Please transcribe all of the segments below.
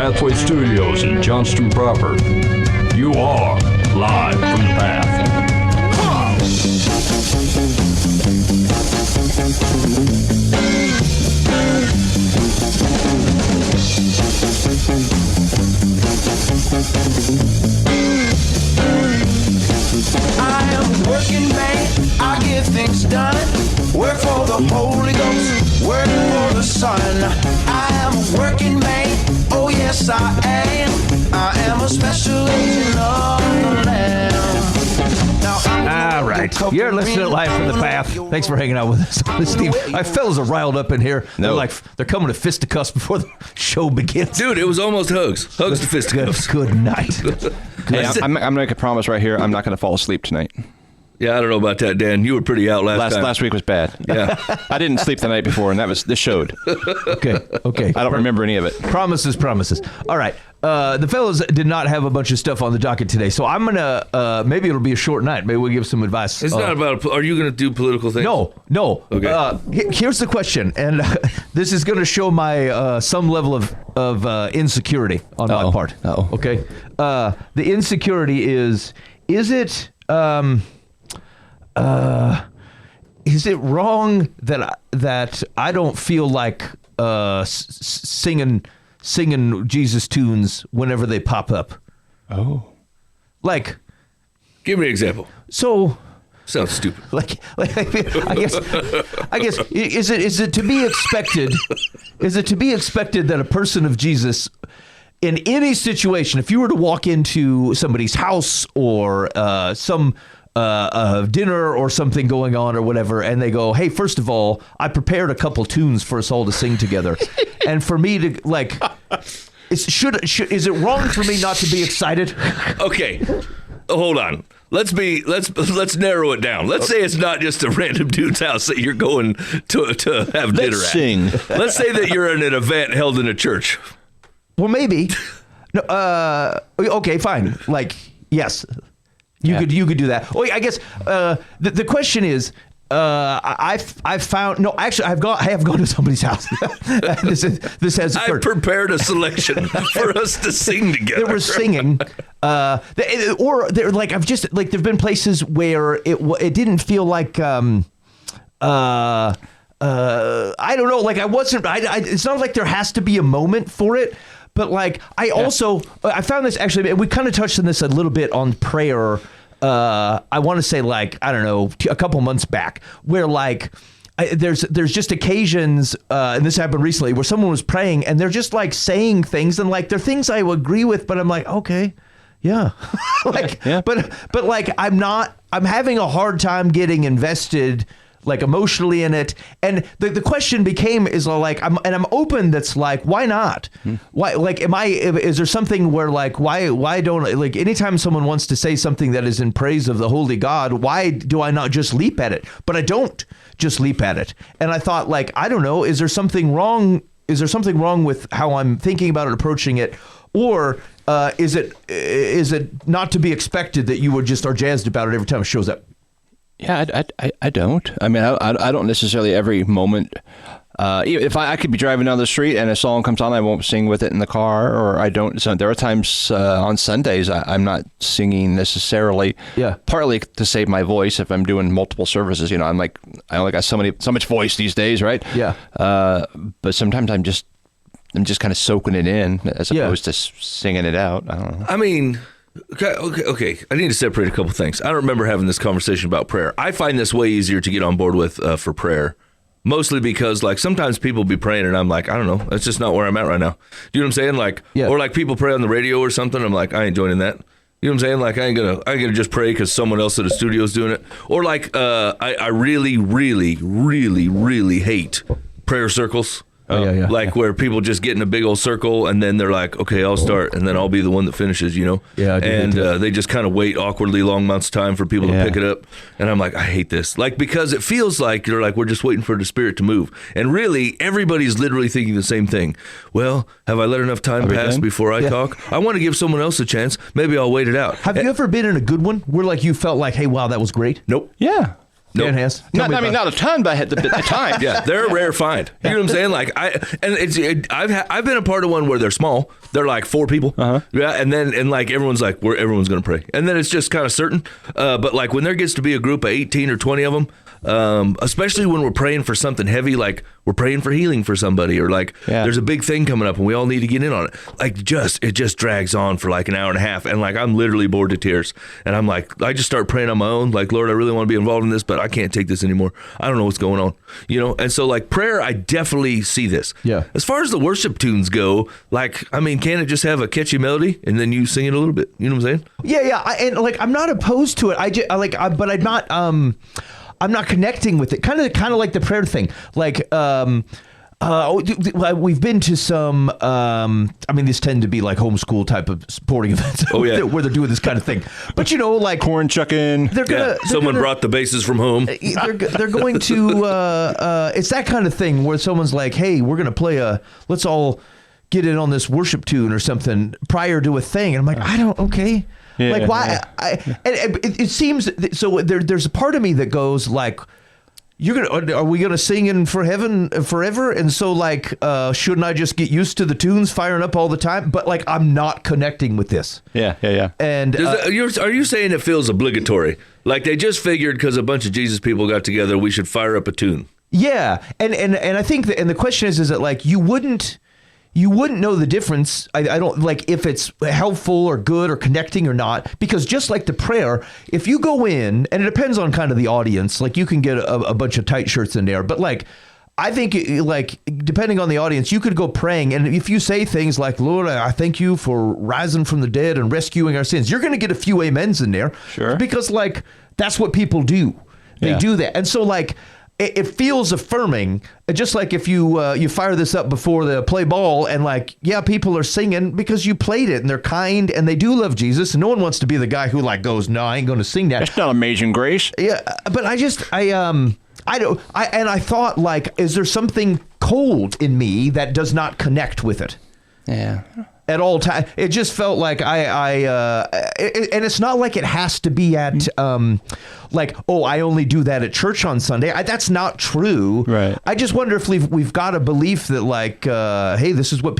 Pathway Studios in Johnston proper. You are live from the path. I am a working man, I get things done. Work for the Holy Ghost, work for the Son. I am a working man, oh yes I am. I am a special agent of the Lamb. All right, you're listening to Live from the Path. Thanks for hanging out with us on this team. My fellas are riled up in here. They're coming to fisticuffs before the show begins. Dude, it was almost hugs. Hugs to fisticuffs. Good night. Hey, I'm going to make a promise right here. I'm not going to fall asleep tonight. Yeah, I don't know about that, Dan. You were pretty out last time. Last week was bad. Yeah. I didn't sleep the night before, and this showed. Okay. I don't remember any of it. Promises. All right. The fellas did not have a bunch of stuff on the docket today, so I'm going to, maybe it'll be a short night. Maybe we'll give some advice. It's not about, are you going to do political things? No. Okay. Here's the question, and this is going to show my some level of insecurity on my part. Uh-oh. Okay. The insecurity is it wrong that I don't feel like singing Jesus tunes whenever they pop up? Oh, like, give me an example. So, sounds stupid. Like I guess is it to be expected? Is it to be expected that a person of Jesus, in any situation, if you were to walk into somebody's house or some dinner or something going on or whatever, and they go, "Hey, first of all, I prepared a couple tunes for us all to sing together," and for me to like, is it wrong for me not to be excited? Okay, hold on. Let's narrow it down. Let's say it's not just a random dude's house that you're going to have dinner at. Sing. Let's say that you're in an event held in a church. Well, maybe. No. Okay, fine. Like, yes. You could do that. Well, I guess the question is, I've found no. Actually, I have gone to somebody's house. this has occurred. I prepared a selection for us to sing together. They were singing, or they're like there've been places where it didn't feel like I don't know. Like I wasn't. It's not like there has to be a moment for it. But like, I found this actually, and we kind of touched on this a little bit on prayer. I want to say like, I don't know, a couple months back where like, there's just occasions, and this happened recently where someone was praying and they're just like saying things and like, they're things I would agree with, but I'm like, okay, yeah. But like, I'm having a hard time getting invested like emotionally in it, and the question is like I'm open. That's like, why not? Why, like, is there something where like why don't, like, anytime someone wants to say something that is in praise of the holy God, why do I not just leap at it? But I don't just leap at it, and I thought, like, I don't know, is there something wrong with how I'm thinking about it, approaching it, or is it not to be expected that you would just are jazzed about it every time it shows up? Yeah, I don't. I mean, I don't necessarily every moment. If I could be driving down the street and a song comes on, I won't sing with it in the car, or I don't. So there are times on Sundays I'm not singing necessarily. Yeah. Partly to save my voice if I'm doing multiple services. You know, I only got so much voice these days, right? Yeah. But sometimes I'm just kind of soaking it in as opposed to singing it out. I don't know. I mean, Okay. I need to separate a couple things. I don't remember having this conversation about prayer. I find this way easier to get on board with for prayer, mostly because like sometimes people be praying and I'm like, I don't know, that's just not where I'm at right now. Do you know what I'm saying? Like, or like people pray on the radio or something. I'm like, I ain't joining that. You know what I'm saying? Like, I ain't gonna just pray because someone else at the studio is doing it. Or like, I really, really, really, really hate prayer circles. Where people just get in a big old circle and then they're like, okay, I'll start and then I'll be the one that finishes, you know? Yeah. And they just kind of wait awkwardly long amounts of time for people to pick it up. And I'm like, I hate this. Like, because it feels like you're like, we're just waiting for the Spirit to move. And really, everybody's literally thinking the same thing. Well, have I let enough time pass before I talk? I want to give someone else a chance. Maybe I'll wait it out. Have you ever been in a good one where like you felt like, hey, wow, that was great? Nope. Yeah. Nope. Dan has. Not a ton, but at the time. Yeah, they're a rare find. You know what I'm saying? Like I've been a part of one where they're small. They're like 4 people. Yeah, and like everyone's like everyone's gonna pray, and then it's just kind of certain. But like when there gets to be a group of 18 or 20 of them, especially when we're praying for something heavy, like we're praying for healing for somebody, or like there's a big thing coming up and we all need to get in on it. Like it just drags on for like an hour and a half, and like I'm literally bored to tears, and I'm like I just start praying on my own. Like Lord, I really want to be involved in this, but I can't take this anymore. I don't know what's going on, you know? And so like prayer, I definitely see this. Yeah. As far as the worship tunes go, like, I mean, can it just have a catchy melody and then you sing it a little bit? You know what I'm saying? Yeah. And like, I'm not opposed to it. But I'm not, I'm not connecting with it. Kind of like the prayer thing. Like, we've been to some, I mean, these tend to be like homeschool type of sporting events where they're doing this kind of thing. But, you know, like corn chucking. Someone brought the bases from home. They're going to, it's that kind of thing where someone's like, hey, we're going to play let's all get in on this worship tune or something prior to a thing. And I'm like, okay. Yeah, like why? It seems, so there's a part of me that goes like, are we gonna sing in for heaven forever? And so like, shouldn't I just get used to the tunes firing up all the time? But like, I'm not connecting with this. Yeah. And are you saying it feels obligatory? Like they just figured because a bunch of Jesus people got together, we should fire up a tune. Yeah, and I think and the question is that like you wouldn't know the difference. I don't like if it's helpful or good or connecting or not, because just like the prayer, if you go in, and it depends on kind of the audience, like you can get a bunch of tight shirts in there, but like I think like depending on the audience, you could go praying, and if you say things like, Lord, I thank you for rising from the dead and rescuing our sins, you're going to get a few amens in there. Sure. Because like that's what people do. They do that. And so like it feels affirming, just like if you fire this up before they play ball and like, people are singing because you played it and they're kind and they do love Jesus, and no one wants to be the guy who like goes, no, I ain't going to sing that. That's not Amazing Grace. Yeah, but I thought like, is there something cold in me that does not connect with it? Yeah. At all time, it just felt like and it's not like it has to be at like, oh, I only do that at church on Sunday. That's not true. Right. I just wonder if we've got a belief that like, hey, this is what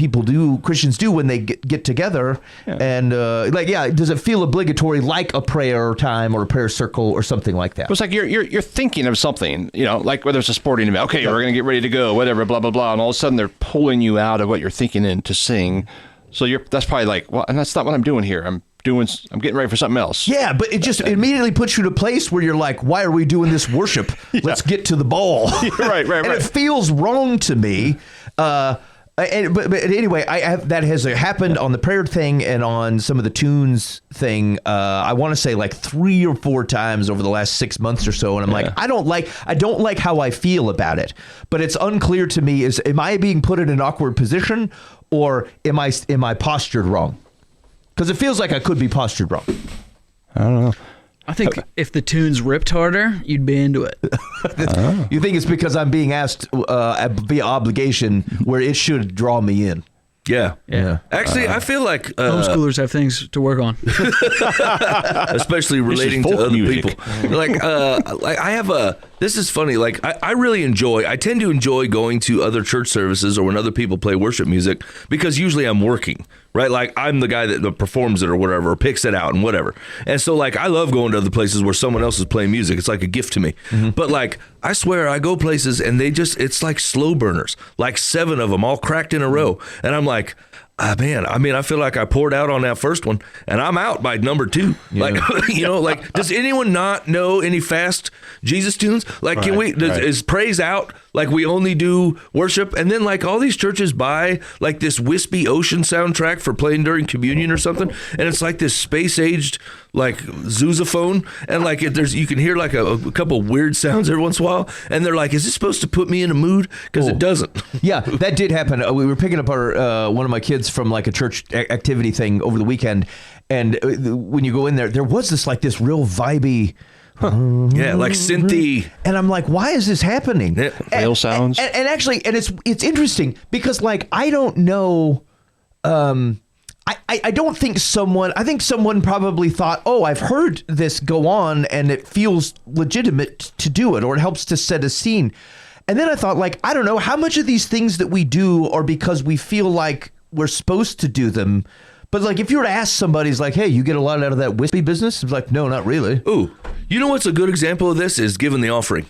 Christians do when they get together, and does it feel obligatory like a prayer time or a prayer circle or something like that? It's like you're thinking of something, you know, like whether it's a sporting event. Okay, we're gonna get ready to go, whatever, blah blah blah, and all of a sudden they're pulling you out of what you're thinking in to sing. So that's probably like, well, and that's not what I'm doing here. I'm getting ready for something else. Yeah, but it just immediately puts you to a place where you're like, why are we doing this worship? Let's get to the ball. Right. And it feels wrong to me. But anyway, that has happened on the prayer thing and on some of the tunes thing. I want to say like 3 or 4 times over the last 6 months or so, and I'm like, I don't like how I feel about it. But it's unclear to me: am I being put in an awkward position, or am I postured wrong? Because it feels like I could be postured wrong. I don't know. I think if the tunes ripped harder, you'd be into it. You think it's because I'm being asked via obligation where it should draw me in? Yeah. Actually, I feel like homeschoolers have things to work on, especially relating to other people. Like I have this is funny. Like I tend to enjoy going to other church services or when other people play worship music, because usually I'm working, right? Like I'm the guy that performs it or whatever, or picks it out and whatever. And so like I love going to other places where someone else is playing music. It's like a gift to me. Mm-hmm. But like I swear I go places and it's like slow burners, like 7 of them all cracked in a row. And I'm like, man, I mean, I feel like I poured out on that first one and I'm out by number 2. Yeah. Like, you know, like, does anyone not know any fast Jesus tunes? Like, is praise out? Like we only do worship, and then like all these churches buy like this wispy ocean soundtrack for playing during communion or something, and it's like this space-aged like sousaphone, and like you can hear like a couple weird sounds every once in a while, and they're like, is this supposed to put me in a mood? Because it doesn't. Yeah, that did happen. We were picking up one of my kids from like a church activity thing over the weekend, and when you go in there was this real vibey. Yeah, like synthy. And I'm like, why is this happening? Whale sounds. And actually, it's interesting because like I don't know I don't think I think someone probably thought, oh, I've heard this go on and it feels legitimate to do it, or it helps to set a scene. And then I thought, like, I don't know, how much of these things that we do are because we feel like we're supposed to do them. But like, if you were to ask somebody, it's like, hey, you get a lot out of that whiskey business? It's like, no, not really. Ooh, you know what's a good example of this is giving the offering.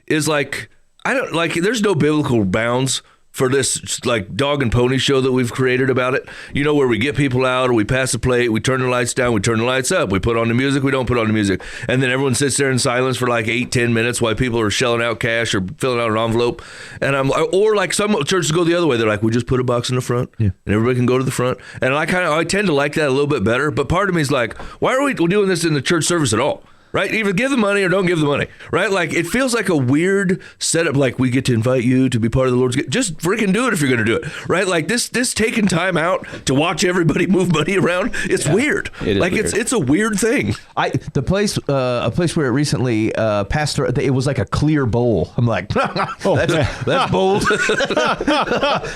Is like, I don't like, there's no biblical bounds for this like dog and pony show that we've created about it, you know, where we get people out or we pass the plate, we turn the lights down, we turn the lights up, we put on the music, we don't put on the music, and then everyone sits there in silence for like 8-10 minutes while people are shelling out cash or filling out an envelope. And or like some churches go the other way, they're like, we just put a box in the front and everybody can go to the front. And I tend to like that a little bit better, but part of me is like, why are we doing this in the church service at all? Right? Either give the money or don't give the money. Right? Like, it feels like a weird setup. Like, we get to invite you to be part of the Lord's. Just freaking do it if you're going to do it. Right? Like, this taking time out to watch everybody move money around. It's weird. It is like, weird. it's a weird thing. A place where it recently passed. It was like a clear bowl. I'm like, that's bold.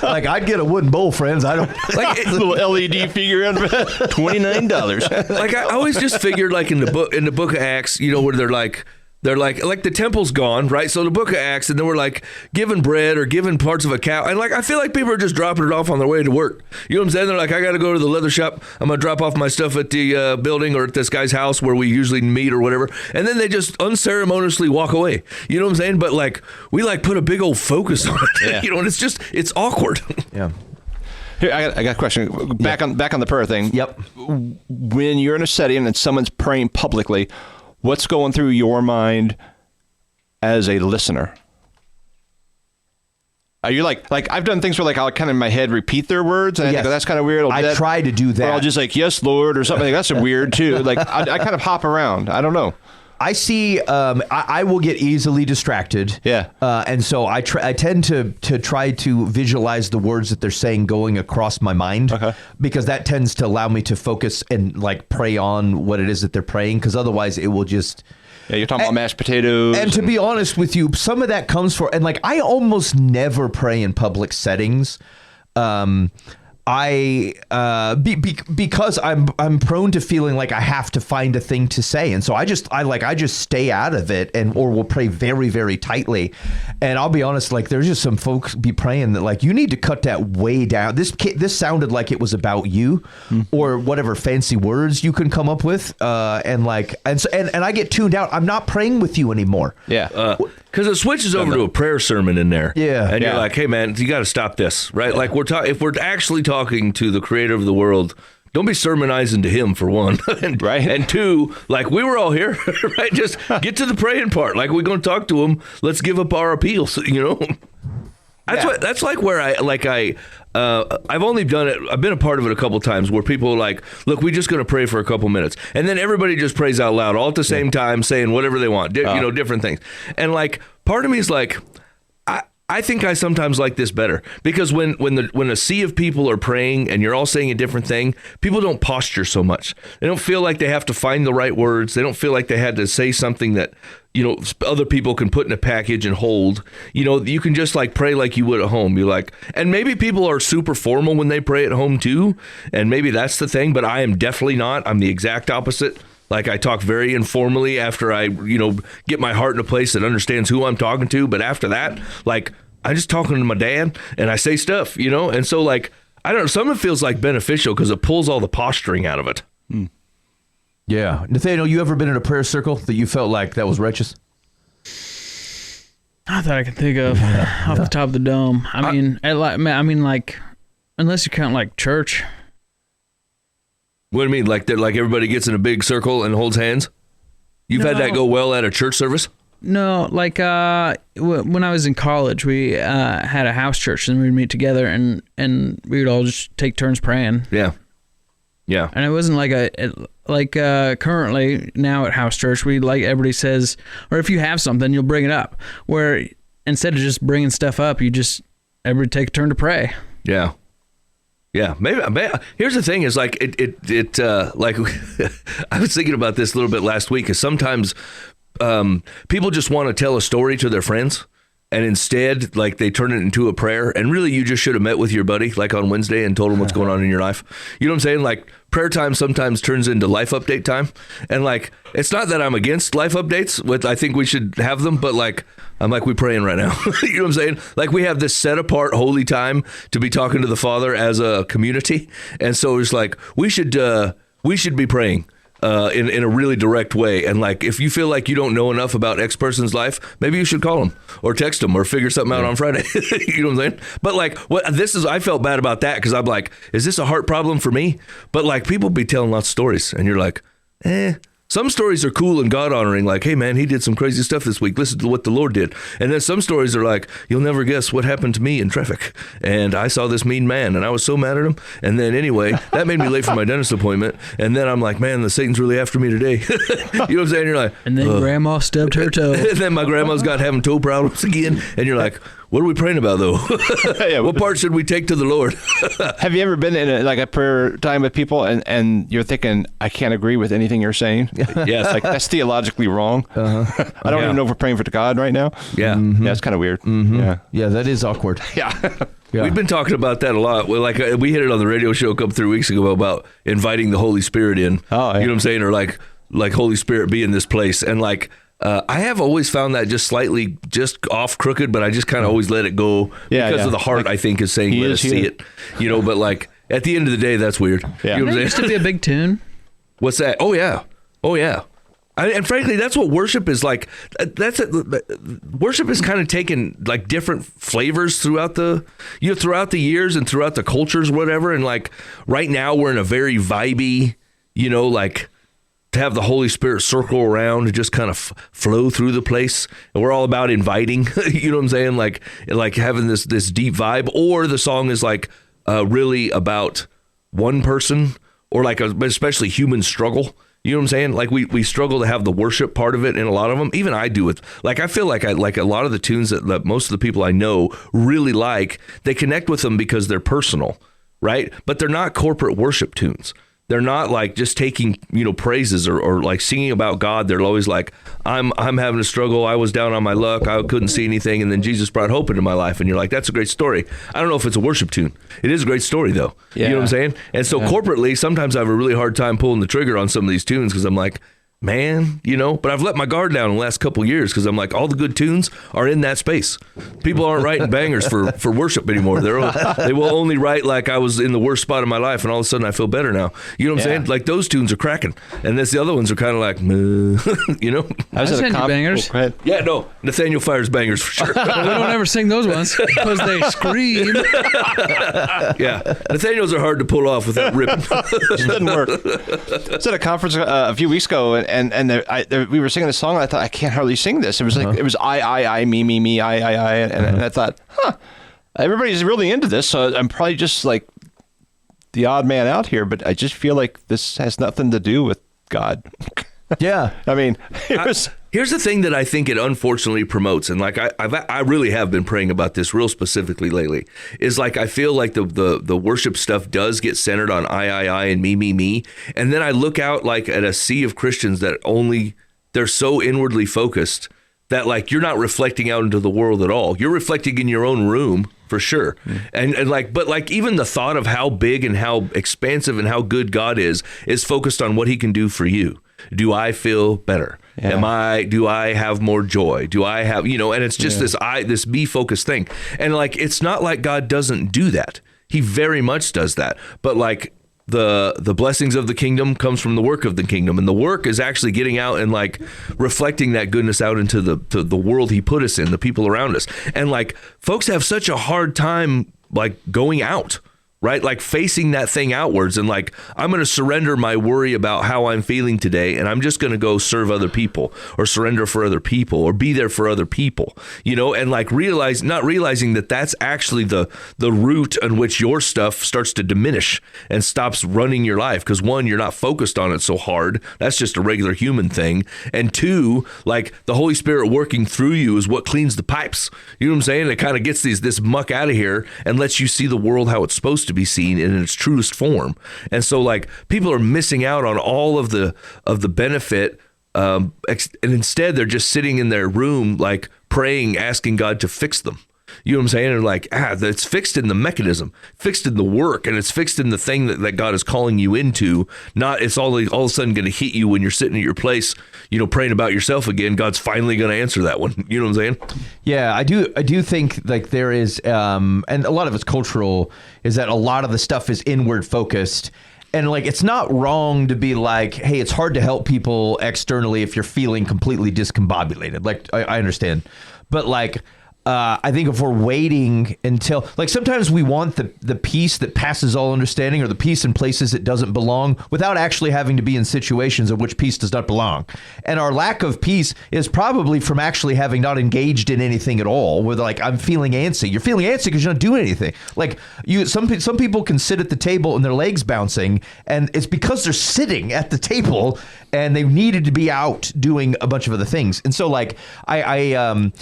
Like, I'd get a wooden bowl, friends. I don't Like, little LED figure out of $29. like, I always just figured, like, in the book of Acts, you know, where they're like the temple's gone, right? So the book of Acts, and then we're like giving bread or giving parts of a cow, and like, I feel like people are just dropping it off on their way to work. You know what I'm saying? They're like, I got to go to the leather shop. I'm gonna drop off my stuff at the building or at this guy's house where we usually meet or whatever, and then they just unceremoniously walk away. You know what I'm saying? But like, we like put a big old focus on it. Yeah. You know, and it's awkward. Yeah. Here, I got a question. Back on the prayer thing. Yep. When you're in a setting and someone's praying publicly, what's going through your mind as a listener? Are you like I've done things where like I'll kind of in my head repeat their words, and I think, oh, that's kind of weird. I try to do that. Or I'll just like, yes, Lord, or something. Like, that's weird too. Like I kind of hop around. I don't know. I see. I will get easily distracted. Yeah. And so I tend to try to visualize the words that they're saying going across my mind. Okay. Because that tends to allow me to focus and like pray on what it is that they're praying. Because otherwise, it will just. Yeah, you're talking about mashed potatoes. And to be honest with you, some of that comes and like, I almost never pray in public settings. Because I'm prone to feeling like I have to find a thing to say, and so I just stay out of it, or will pray very, very tightly. And I'll be honest, like, there's just some folks be praying that like, you need to cut that way down. This sounded like it was about you, or whatever fancy words you can come up with, and I get tuned out. I'm not praying with you anymore. Yeah. Because it switches over to a prayer sermon in there. Yeah. And you're like, hey, man, you got to stop this, right? Yeah. Like, if we're actually talking to the creator of the world, don't be sermonizing to him, for one. Right. And two, like, we were all here, right? Just get to the praying part. Like, we're going to talk to him. Let's give up our appeals, you know? That's like where I've only done it. I've been a part of it a couple times where people are like, look, we're just going to pray for a couple minutes. And then everybody just prays out loud all at the same time, saying whatever they want, you know, different things. And like, part of me is like, I think I sometimes like this better, because when a sea of people are praying and you're all saying a different thing, people don't posture so much. They don't feel like they have to find the right words. They don't feel like they had to say something that, you know, other people can put in a package and hold. You know, you can just like pray like you would at home. You're like, and maybe people are super formal when they pray at home too, and maybe that's the thing, but I am definitely not. I'm the exact opposite. Like, I talk very informally after I, you know, get my heart in a place that understands who I'm talking to. But after that, like, I'm just talking to my dad and I say stuff, you know? And so, like, I don't know, some of it feels like beneficial because it pulls all the posturing out of it. Yeah. Nathaniel, you ever been in a prayer circle that you felt like that was righteous? Not that I can think of off the top of the dome. I mean, like, unless you count like church. What do you mean? Like everybody gets in a big circle and holds hands? You've had that go well at a church service? No, like when I was in college, we had a house church, and we'd meet together, and we would all just take turns praying. Yeah. Yeah. And it wasn't like currently now at house church, we like everybody says, or if you have something, you'll bring it up. Where instead of just bringing stuff up, everybody take a turn to pray. Yeah. Yeah, maybe. Here's the thing: is like it like I was thinking about this a little bit last week. Is sometimes people just want to tell a story to their friends, and instead, like, they turn it into a prayer. And really, you just should have met with your buddy, like, on Wednesday and told him what's going on in your life. You know what I'm saying? Like, prayer time sometimes turns into life update time. And, like, it's not that I'm against life updates. I think we should have them, but, like, I'm like, we praying right now. You know what I'm saying? Like, we have this set apart holy time to be talking to the Father as a community. And so it's like, we should be praying. In a really direct way. And like, if you feel like you don't know enough about X person's life, maybe you should call them or text them or figure something out on Friday. You know what I'm saying? But like, I felt bad about that because I'm like, is this a heart problem for me? But like, people be telling lots of stories and you're like, some stories are cool and God honoring, like, hey man, he did some crazy stuff this week. Listen to what the Lord did. And then some stories are like, you'll never guess what happened to me in traffic. And I saw this mean man and I was so mad at him. And then anyway, that made me late for my dentist appointment. And then I'm like, man, the Satan's really after me today. You know what I'm saying? You're like, and then grandma stubbed her toe. And then my grandma's got having toe problems again. And you're like, what are we praying about, though? What part should we take to the Lord? Have you ever been in a prayer time with people and you're thinking, I can't agree with anything you're saying? Yes. Like, that's theologically wrong. I don't even know if we're praying for God right now. Yeah. Yeah, it's kind of weird. Yeah, that is awkward. Yeah. Yeah. We've been talking about that a lot. Well, like, we hit it on the radio show a couple 3 weeks ago about inviting the Holy Spirit in. Oh, yeah. You know what I'm saying? Or like Holy Spirit be in this place. And like, I have always found that just slightly just off crooked, but I just kind of always let it go because of the heart, I think, is saying, let us see it. You know, but like, at the end of the day, that's weird. Yeah. You know what I'm That saying? used to be a big tune. What's that? Oh, yeah. And frankly, that's what worship is like. Worship is kind of taken like different flavors throughout the years and throughout the cultures, whatever. And like right now, we're in a very vibey, like to have the Holy Spirit circle around and just kind of flow through the place. And we're all about inviting. You know what I'm saying? Like having this deep vibe. Or the song is like really about one person or like especially human struggle. You know what I'm saying? Like we struggle to have the worship part of it in a lot of them. Even I do it. Like I feel like a lot of the tunes that most of the people I know really like, they connect with them because they're personal, right? But they're not corporate worship tunes. They're not like just taking, praises or like singing about God. They're always like, I'm having a struggle. I was down on my luck. I couldn't see anything. And then Jesus brought hope into my life. And you're like, that's a great story. I don't know if it's a worship tune. It is a great story though. Yeah. You know what I'm saying? And so corporately, sometimes I have a really hard time pulling the trigger on some of these tunes because I'm like, man, but I've let my guard down in the last couple of years because I'm like, all the good tunes are in that space. People aren't writing bangers for worship anymore. They will only write like I was in the worst spot of my life and all of a sudden I feel better now. You know what I'm saying? Like those tunes are cracking. And the other ones are kind of like, I send you bangers. Oh, go ahead. Yeah, no, Nathaniel fires bangers for sure. We don't ever sing those ones because they scream. Yeah, Nathaniel's are hard to pull off without ripping. It doesn't work. I was at a conference a few weeks ago, and we were singing a song. And I thought, I can't hardly sing this. It was like it was I, me, I, and I thought, everybody's really into this, so I'm probably just like the odd man out here. But I just feel like this has nothing to do with God. Yeah. I mean, it was. Here's the thing that I think it unfortunately promotes, and like I really have been praying about this real specifically lately, is like I feel like the worship stuff does get centered on I, and me, and then I look out like at a sea of Christians that they're so inwardly focused that like you're not reflecting out into the world at all. You're reflecting in your own room for sure, and but like even the thought of how big and how expansive and how good God is focused on what He can do for you. Do I feel better? Yeah. Do I have more joy? Do I have, and it's just this me focused thing. And like, it's not like God doesn't do that. He very much does that. But like the blessings of the kingdom comes from the work of the kingdom. And the work is actually getting out and like reflecting that goodness out into the world He put us in, the people around us. And like folks have such a hard time like going out. Right? Like facing that thing outwards and like, I'm going to surrender my worry about how I'm feeling today. And I'm just going to go serve other people or surrender for other people or be there for other people, and like not realizing that that's actually the route on which your stuff starts to diminish and stops running your life. Because one, you're not focused on it so hard. That's just a regular human thing. And two, like the Holy Spirit working through you is what cleans the pipes. You know what I'm saying? It kind of gets this muck out of here and lets you see the world how it's supposed to be seen in its truest form. And so like people are missing out on all of the benefit and instead they're just sitting in their room, like praying, asking God to fix them. You know what I'm saying? And like, it's fixed in the mechanism, fixed in the work, and it's fixed in the thing that God is calling you into. Not it's all of a sudden going to hit you when you're sitting at your place, praying about yourself again. God's finally going to answer that one. You know what I'm saying? Yeah, I do think like there is, and a lot of it's cultural, is that a lot of the stuff is inward focused. And like, it's not wrong to be like, hey, it's hard to help people externally if you're feeling completely discombobulated. Like, I understand. But like, I think if we're waiting until, like, sometimes we want the peace that passes all understanding, or the peace in places it doesn't belong, without actually having to be in situations in which peace does not belong. And our lack of peace is probably from actually having not engaged in anything at all. Where like, I'm feeling antsy. You're feeling antsy because you're not doing anything. Like some people can sit at the table and their legs bouncing, and it's because they're sitting at the table and they needed to be out doing a bunch of other things. And so like, I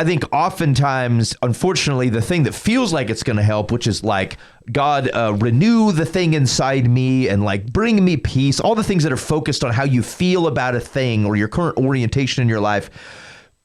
think oftentimes, unfortunately, the thing that feels like it's going to help, which is like, God, renew the thing inside me and like bring me peace, all the things that are focused on how you feel about a thing or your current orientation in your life,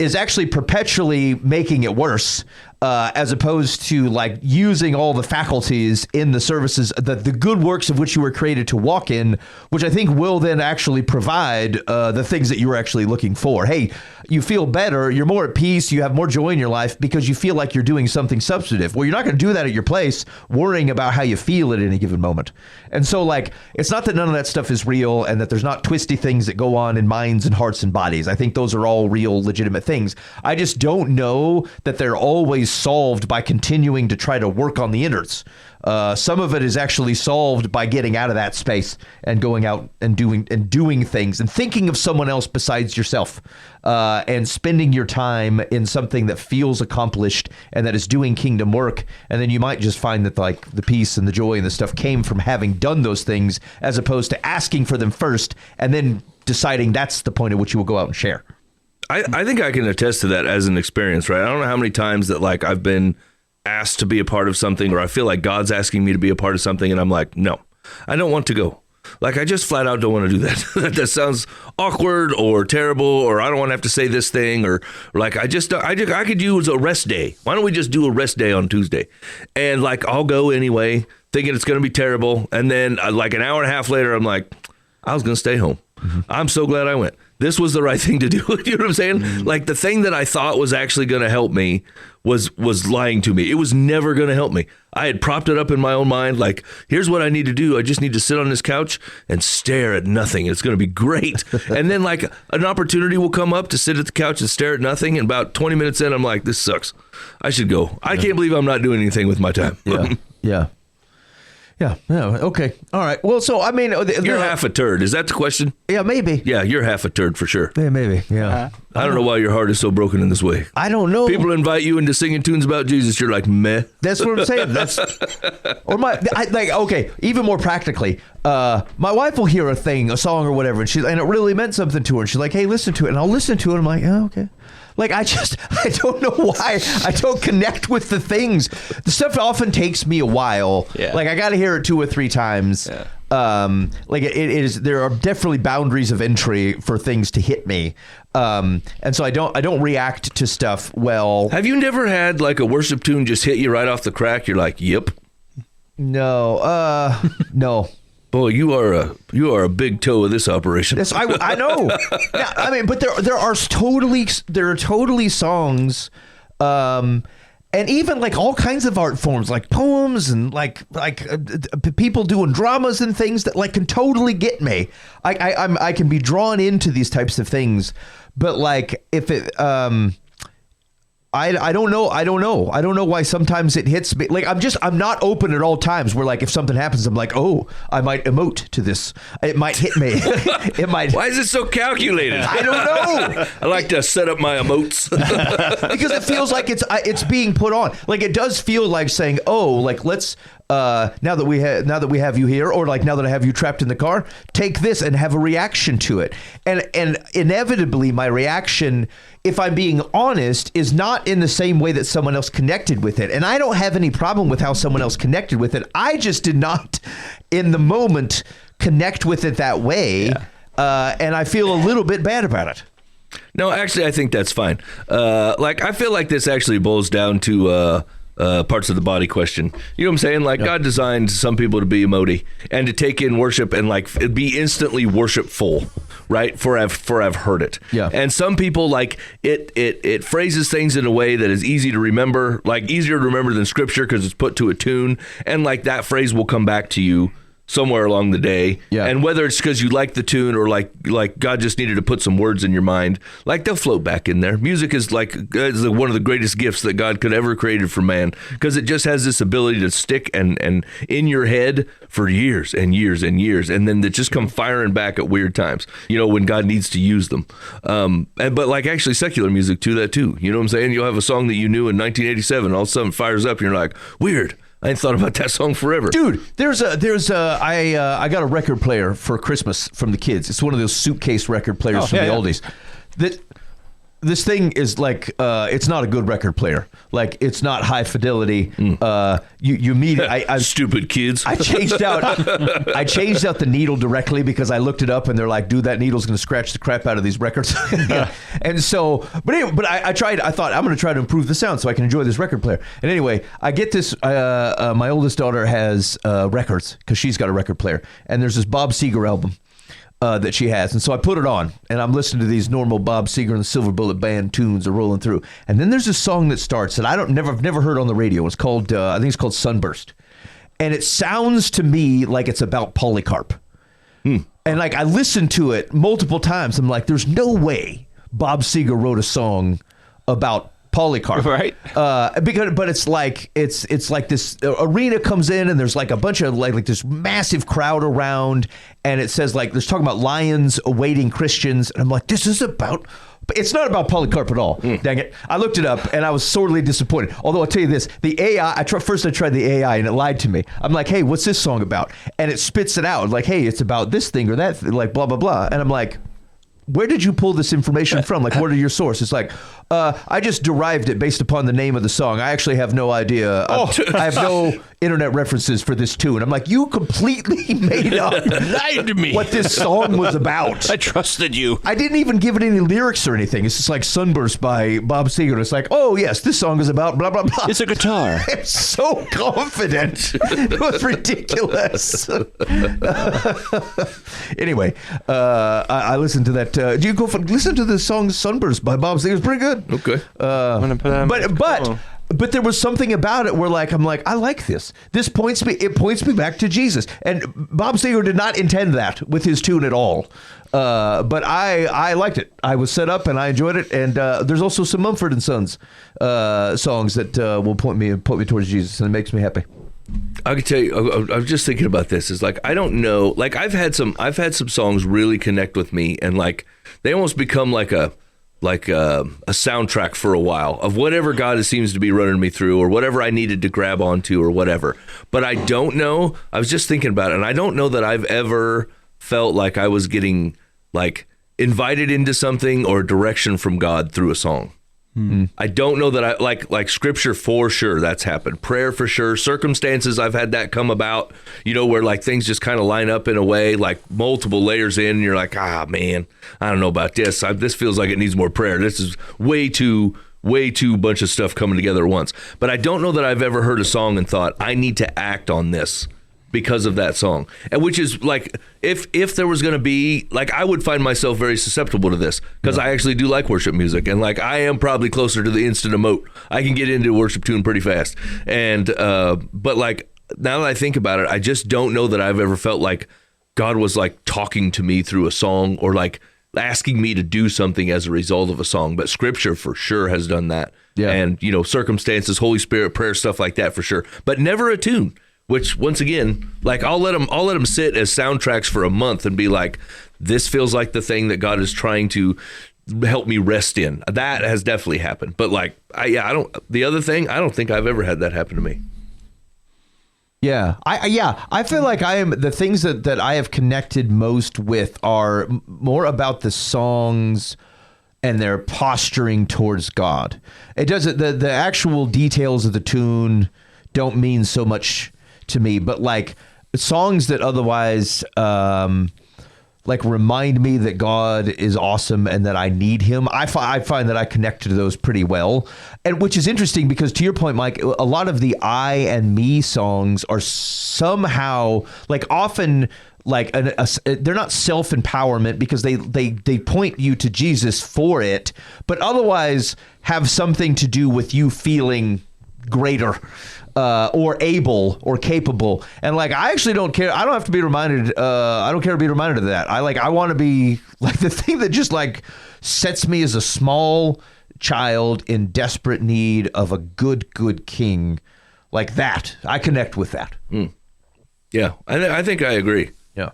is actually perpetually making it worse, as opposed to like using all the faculties in the services, the good works of which you were created to walk in, which I think will then actually provide the things that you were actually looking for. Hey, you feel better, you're more at peace, you have more joy in your life because you feel like you're doing something substantive. Well, you're not going to do that at your place, worrying about how you feel at any given moment. And so like, it's not that none of that stuff is real and that there's not twisty things that go on in minds and hearts and bodies. I think those are all real, legitimate things. I just don't know that they're always solved by continuing to try to work on the innards. Some of it is actually solved by getting out of that space and going out and doing things and thinking of someone else besides yourself, and spending your time in something that feels accomplished and that is doing kingdom work. And then you might just find that like the peace and the joy and the stuff came from having done those things, as opposed to asking for them first and then deciding that's the point at which you will go out and share. I think I can attest to that as an experience, right? I don't know how many times that like I've been asked to be a part of something, or I feel like God's asking me to be a part of something, and I'm like, no, I don't want to go. Like, I just flat out don't want to do that. That sounds awkward or terrible, or I don't want to have to say this thing, or like I could use a rest day. Why don't we just do a rest day on Tuesday? And like, I'll go anyway, thinking it's going to be terrible. And then like an hour and a half later, I'm like, I was going to stay home. Mm-hmm. I'm so glad I went. This was the right thing to do. You know what I'm saying? Mm-hmm. Like the thing that I thought was actually going to help me was lying to me. It was never going to help me. I had propped it up in my own mind. Like, here's what I need to do. I just need to sit on this couch and stare at nothing. It's going to be great. And then like an opportunity will come up to sit at the couch and stare at nothing. And about 20 minutes in, I'm like, this sucks. I should go. I can't believe I'm not doing anything with my time. Yeah. Yeah. Yeah. Okay. All right. Well, so I mean, you're half a turd. Is that the question? Yeah, maybe. Yeah, you're half a turd for sure. Yeah, maybe. Yeah. I don't know why your heart is so broken in this way. I don't know. People invite you into singing tunes about Jesus. You're like, meh. That's what I'm saying. Okay. Even more practically, my wife will hear a song or whatever, and it really meant something to her. And she's like, hey, listen to it. And I'll listen to it. And I'm like, oh, okay. Like, I don't know why I don't connect with the things. The stuff often takes me a while. Yeah. Like, I got to hear it 2 or 3 times. Yeah. Like it is, there are definitely boundaries of entry for things to hit me. And so I don't react to stuff well. Have you never had like a worship tune just hit you right off the crack? You're like, yep. No. No. Boy, you are a big toe of this operation. Yes, I know. Yeah, I mean, but there are totally songs, and even like all kinds of art forms, like poems and like people doing dramas and things that like can totally get me. I can be drawn into these types of things, but like if it I don't know. I don't know why sometimes it hits me. Like I'm not open at all times where like if something happens, I'm like, oh, I might emote to this. It might hit me. It might. Why is it so calculated? I don't know. I like to set up my emotes. Because it feels like it's being put on. Like it does feel like saying, oh, like let's now that we have you here, or like now that I have you trapped in the car, take this and have a reaction to it. And inevitably my reaction, if I'm being honest, is not in the same way that someone else connected with it. And I don't have any problem with how someone else connected with it. I just did not, in the moment, connect with it that way. Yeah. and I feel a little bit bad about it. No, actually, I think that's fine. Like, I feel like this actually boils down to parts of the body question. You know what I'm saying? Like, God designed some people to be emoty and to take in worship and like be instantly worshipful, right? For I've heard it. Yeah. And some people like it phrases things in a way that is easy to remember, like easier to remember than scripture because it's put to a tune, and like that phrase will come back to you somewhere along the day. Yeah. And whether it's because you like the tune or like God just needed to put some words in your mind, like they'll float back in there. Music is like one of the greatest gifts that God could ever created for man, because it just has this ability to stick and in your head for years and years and years, and then they just come firing back at weird times, you know, when God needs to use them. But like actually secular music too, that too. You know what I'm saying? You'll have a song that you knew in 1987, all of a sudden fires up and you're like, weird. I ain't thought about that song forever. Dude, I got a record player for Christmas from the kids. It's one of those suitcase record players from the oldies. This thing is like, it's not a good record player. Like, it's not high fidelity. You meet it. I Stupid kids. I changed out the needle directly because I looked it up and they're like, dude, that needle's going to scratch the crap out of these records. And so, but anyway, I tried. I thought I'm going to try to improve the sound so I can enjoy this record player. And anyway, I get this. My oldest daughter has records because she's got a record player, and there's this Bob Seger album that she has, and so I put it on, and I'm listening to these normal Bob Seger and the Silver Bullet Band tunes are rolling through, and then there's a song that starts that I've never heard on the radio. It's called I think it's called Sunburst, and it sounds to me like it's about Polycarp. And like I listened to it multiple times. I'm like, there's no way Bob Seger wrote a song about Polycarp, right? But it's like this arena comes in and there's like a bunch of like this massive crowd around, and it says like there's talking about lions awaiting Christians, and I'm like, this is about. It's not about Polycarp at all. Dang it! I looked it up and I was sorely disappointed. Although I'll tell you this, the AI. I tried the AI and it lied to me. I'm like, hey, what's this song about? And it spits it out like, hey, it's about this thing or that, like blah blah blah. And I'm like, where did you pull this information from? Like, what are your sources? It's like, I just derived it based upon the name of the song. I actually have no idea. I have no internet references for this tune. I'm like, you completely made up Lied to me. what this song was about. I trusted you. I didn't even give it any lyrics or anything. It's just like Sunburst by Bob Seger. It's like, oh, yes, this song is about blah, blah, blah. It's a guitar. I'm so confident. It was ridiculous. Anyway, I listened to that. Do you listen to the song Sunburst by Bob Seger? It's pretty good. Okay. I'm gonna put that But there was something about it where I'm like, I like this. It points me back to Jesus. And Bob Seger did not intend that with his tune at all. But I liked it. I was set up and I enjoyed it. And there's also some Mumford and Sons songs that will point me towards Jesus, and it makes me happy. I can tell you, I was just thinking about this. Is like, I don't know. Like, I've had some songs really connect with me, and like they almost become like a soundtrack for a while of whatever God seems to be running me through, or whatever I needed to grab onto, or whatever. But I don't know. I was just thinking about it, and I don't know that I've ever felt like I was getting like invited into something or direction from God through a song. I don't know that I like scripture for sure. That's happened. Prayer for sure. Circumstances, I've had that come about, you know, where like things just kind of line up in a way, like multiple layers in, and you're like, man, I don't know about this. This feels like it needs more prayer. This is way too bunch of stuff coming together at once. But I don't know that I've ever heard a song and thought, I need to act on this because of that song. And which is like, if there was going to be, like, I would find myself very susceptible to this, because I actually do like worship music, and like I am probably closer to the instant emote. I can get into a worship tune pretty fast. And but like, now that I think about it, I just don't know that I've ever felt like God was like talking to me through a song, or like asking me to do something as a result of a song. But scripture for sure has done that. Yeah. And, you know, circumstances, Holy Spirit, prayer, stuff like that for sure. But never a tune. Which, once again, like I'll let them sit as soundtracks for a month and be like, this feels like the thing that God is trying to help me rest in. That has definitely happened. But like, the other thing, I don't think I've ever had that happen to me. Yeah, I feel like I am the things that I have connected most with are more about the songs and their posturing towards God. It doesn't the actual details of the tune don't mean so much to me, but like songs that otherwise like remind me that God is awesome and that I need him. I find that I connect to those pretty well. And which is interesting because to your point, Mike, a lot of the I and me songs are somehow like often like they're not self-empowerment because they point you to Jesus for it, but otherwise have something to do with you feeling greater or able or capable. And like I actually don't care. I don't have to be reminded. I don't care to be reminded of that. I want to be like the thing that just like sets me as a small child in desperate need of a good king like that. I connect with that. Yeah, I think I agree. Yeah.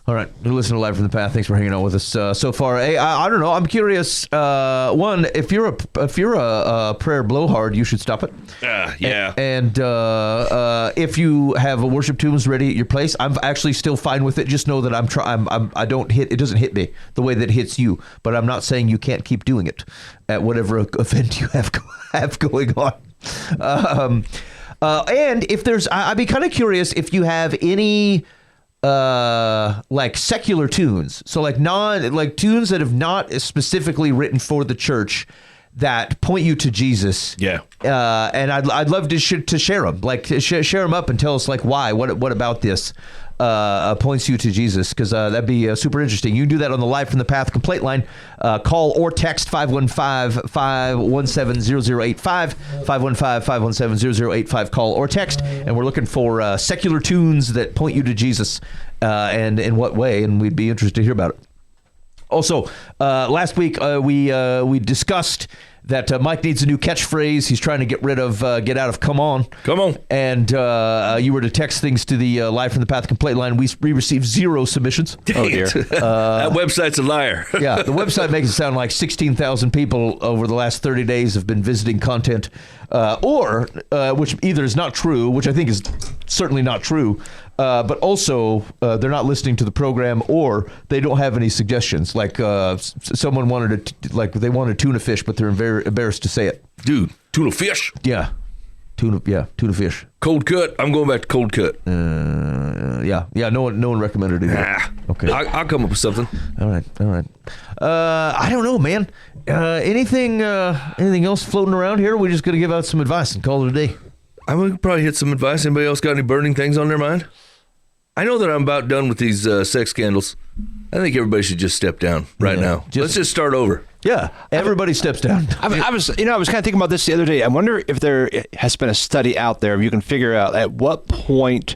All right. You're listening to Live from the Path. Thanks for hanging out with us so far. Hey, I don't know. I'm curious. One, if you're a prayer blowhard, you should stop it. Yeah. And if you have a worship tunes ready at your place, I'm actually still fine with it. Just know that I don't hit. It doesn't hit me the way that it hits you. But I'm not saying you can't keep doing it at whatever event you have going on. And if there's, I'd be kind of curious if you have any like secular tunes, so like tunes that have not specifically written for the church that point you to Jesus. Yeah. And I'd love to share them, like share them up and tell us like why, what about this points you to Jesus, because that'd be super interesting. You can do that on the Live from the Path complaint line. Call or text 515-517-0085, 515-517-0085. Call or text, and we're looking for secular tunes that point you to Jesus, and in what way, and we'd be interested to hear about it. Also, last week we discussed that Mike needs a new catchphrase. He's trying to get rid of get out of come on. Come on. And you were to text things to the Live from the Path complaint line. We received 0 submissions. Oh, dear. That website's a liar. Yeah, the website makes it sound like 16,000 people over the last 30 days have been visiting content, or which either is not true, which I think is certainly not true, but also they're not listening to the program, or they don't have any suggestions. Like someone wanted they wanted tuna fish, but they're very embarrassed to say it. Dude, tuna fish. Yeah, tuna fish. Cold cut. I'm going back to cold cut. Yeah. No one recommended it. Okay. I'll come up with something. All right. I don't know, man. Anything else floating around here? We're just gonna give out some advice and call it a day. I'm going to probably hit some advice. Anybody else got any burning things on their mind? I know that I'm about done with these sex scandals. I think everybody should just step down now. Let's just start over. Yeah, everybody steps down. I was kind of thinking about this the other day. I wonder if there has been a study out there if you can figure out at what point,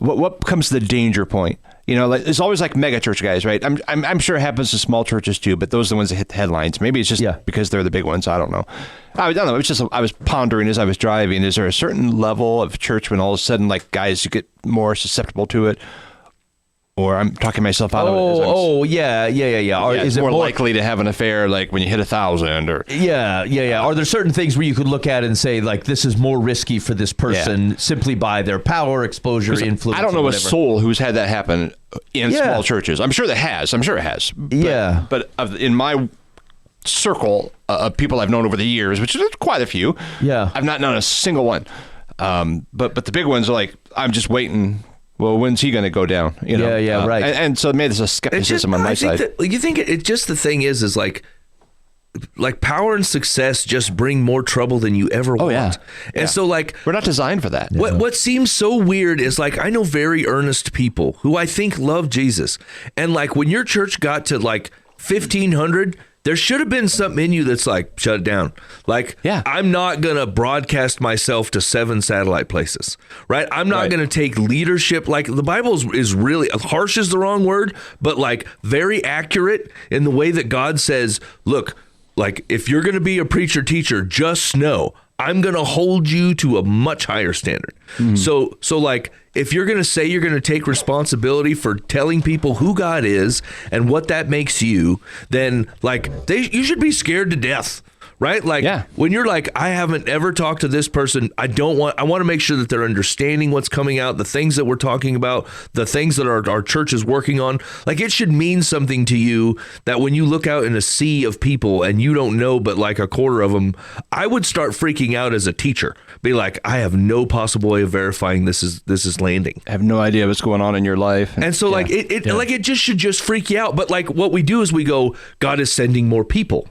what becomes the danger point. You know, like it's always like mega church guys, right? I'm sure it happens to small churches too, but those are the ones that hit the headlines. Maybe it's just because they're the big ones. I don't know. I don't know. It's just I was pondering as I was driving. Is there a certain level of church when all of a sudden, like guys, you get more susceptible to it? Or I'm talking myself out of it. Yeah. Or is it more likely to have an affair like when you hit 1,000 or? Yeah. Are there certain things where you could look at and say like this is more risky for this person simply by their power, exposure, influence? I don't know a soul who's had that happen in small churches. I'm sure that has. I'm sure it has. But in my circle of people I've known over the years, which is quite a few, I've not known a single one. But the big ones are like, I'm just waiting. Well, when's he going to go down? You know? Right. And so maybe there's a skepticism on my side. You think it just the thing is like power and success just bring more trouble than you ever want. Yeah. And so like we're not designed for that. What seems so weird is like I know very earnest people who I think love Jesus, and like when your church got to like 1,500. There should have been something in you that's like, shut it down. Like, I'm not going to broadcast myself to 7 satellite places, right? I'm not going to take leadership. Like, the Bible is really, harsh is the wrong word, but like very accurate in the way that God says, look, like if you're going to be a preacher teacher, just know I'm going to hold you to a much higher standard. So like, if you're going to say you're going to take responsibility for telling people who God is and what that makes you, then like you should be scared to death, right? Like when you're like, I haven't ever talked to this person. I want to make sure that they're understanding what's coming out, the things that we're talking about, the things that our church is working on. Like it should mean something to you that when you look out in a sea of people and you don't know but like a quarter of them, I would start freaking out as a teacher. Be like, I have no possible way of verifying this is landing. I have no idea what's going on in your life. And so like it just should just freak you out. But like what we do is we go, God is sending more people.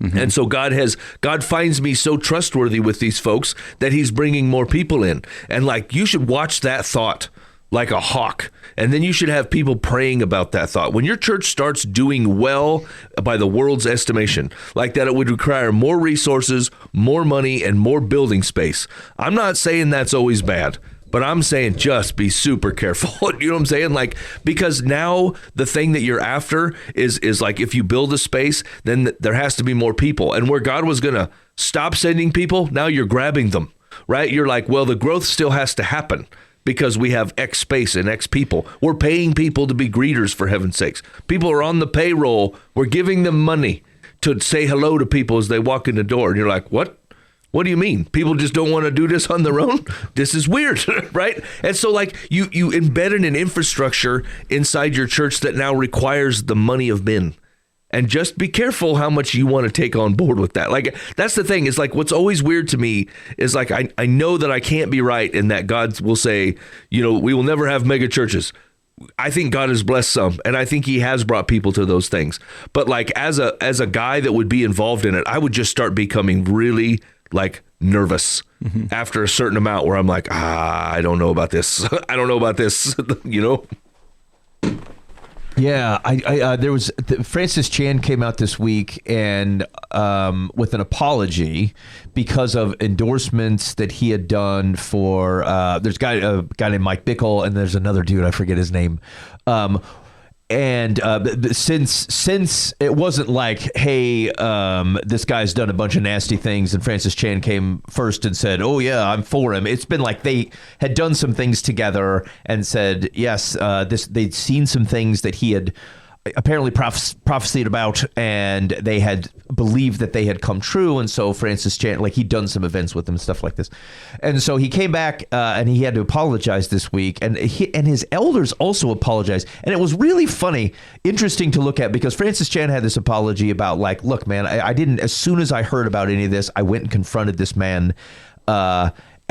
Mm-hmm. And so God finds me so trustworthy with these folks that he's bringing more people in. And like, you should watch that thought like a hawk. And then you should have people praying about that thought. When your church starts doing well by the world's estimation, like that, it would require more resources, more money, and more building space. I'm not saying that's always bad. But I'm saying just be super careful. You know what I'm saying? Like, because now the thing that you're after is like, if you build a space, then there has to be more people. And where God was going to stop sending people, now you're grabbing them, right? You're like, well, the growth still has to happen because we have X space and X people. We're paying people to be greeters, for heaven's sakes. People are on the payroll. We're giving them money to say hello to people as they walk in the door. And you're like, what? What do you mean? People just don't want to do this on their own? This is weird, right? And so like you embedded an infrastructure inside your church that now requires the money of men. And just be careful how much you want to take on board with that. Like, that's the thing, is like, what's always weird to me is like, I know that I can't be right in that God will say, you know, we will never have mega churches. I think God has blessed some, and I think he has brought people to those things. But like, as a guy that would be involved in it, I would just start becoming really like nervous after a certain amount where I'm like, I don't know about this. I don't know about this, you know? Yeah, there was Francis Chan came out this week and with an apology because of endorsements that he had done for there's a guy named Mike Bickle, and there's another dude, I forget his name. And since it wasn't like, hey, this guy's done a bunch of nasty things, and Francis Chan came first and said, oh yeah, I'm for him. It's been like they had done some things together and said, yes, they'd seen some things that he had apparently prophesied about, and they had believed that they had come true. And so Francis Chan, like, he'd done some events with them and stuff like this. And so he came back and he had to apologize this week, and his elders also apologized. And it was really funny, interesting to look at, because Francis Chan had this apology about like, look, man, I didn't, as soon as I heard about any of this, I went and confronted this man,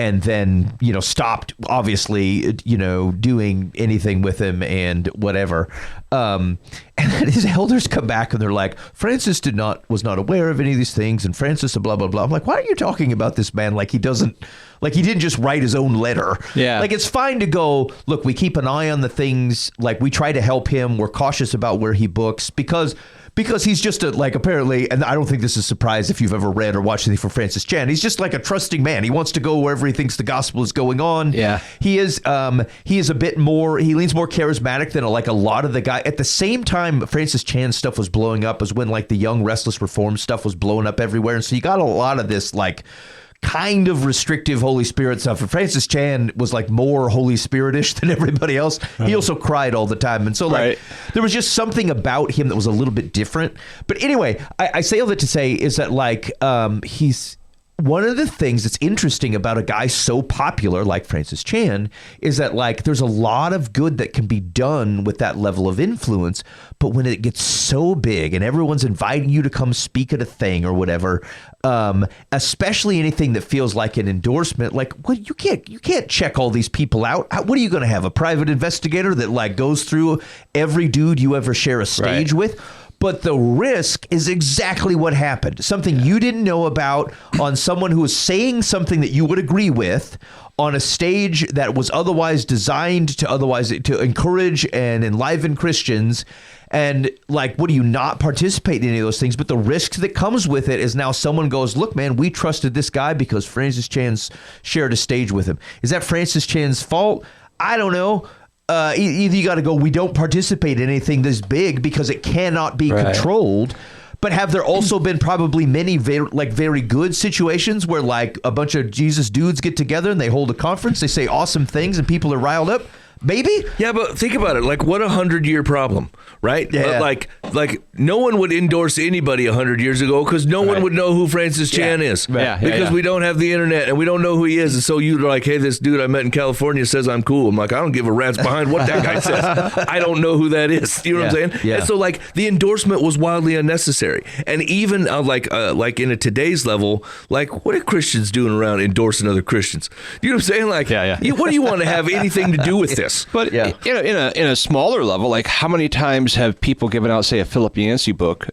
and then, you know, stopped, obviously, you know, doing anything with him and whatever. And then his elders come back and they're like, Francis was not aware of any of these things, and Francis blah, blah, blah. I'm like, why are you talking about this man like he didn't just write his own letter? Yeah. Like, it's fine to go, look, we keep an eye on the things, like, we try to help him. We're cautious about where he books because he's just apparently, and I don't think this is a surprise if you've ever read or watched anything from Francis Chan, he's just like a trusting man. He wants to go wherever he thinks the gospel is going on. Yeah. He is a bit more, he leans more charismatic than like a lot of the guys. At the same time Francis Chan stuff was blowing up was when like the Young Restless Reform stuff was blowing up everywhere. And so you got a lot of this like kind of restrictive Holy Spirit stuff. And Francis Chan was like more Holy Spirit-ish than everybody else. He also cried all the time. And so like there was just something about him that was a little bit different. But anyway, I say all that to say is that like he's one of the things that's interesting about a guy so popular like Francis Chan is that like there's a lot of good that can be done with that level of influence, but when it gets so big and everyone's inviting you to come speak at a thing or whatever, especially anything that feels like an endorsement, like what you can't check all these people out. What are you going to have, a private investigator that like goes through every dude you ever share a stage with? But the risk is exactly what happened. Something you didn't know about on someone who was saying something that you would agree with on a stage that was otherwise designed to encourage and enliven Christians. And like, what do you not participate in any of those things? But the risk that comes with it is now someone goes, look, man, we trusted this guy because Francis Chan's shared a stage with him. Is that Francis Chan's fault? I don't know. Either you got to go, we don't participate in anything this big because it cannot be controlled. But have there also been probably many very good situations where like a bunch of Jesus dudes get together and they hold a conference, they say awesome things and people are riled up? Maybe. Yeah, but think about it. Like, what a 100-year problem, right? Yeah. Like no one would endorse anybody 100 years ago because no one would know who Francis Chan is. Right. Yeah, because yeah. we don't have the internet and we don't know who he is. And so you're like, hey, this dude I met in California says I'm cool. I'm like, I don't give a rat's behind what that guy says. I don't know who that is. You know what I'm saying? Yeah. And so like the endorsement was wildly unnecessary. And even like in a today's level, like what are Christians doing around endorsing other Christians? You know what I'm saying? Like, what do you want to have anything to do with this? But in a smaller level, like how many times have people given out, say, a Philip Yancey book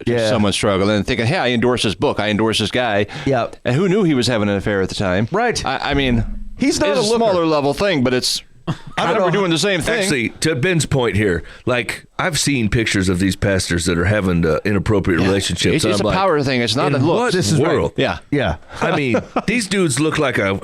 to someone struggling and thinking, hey, I endorse this book, I endorse this guy. Yeah. And who knew he was having an affair at the time? Right. I mean, He's not it's a a looker. smaller level thing, but it's we're doing the same thing. Actually, to Ben's point here, like I've seen pictures of these pastors that are having inappropriate relationships. It's a power thing. It's not a in look. what This is right. world? Yeah. Yeah. I mean, these dudes look like a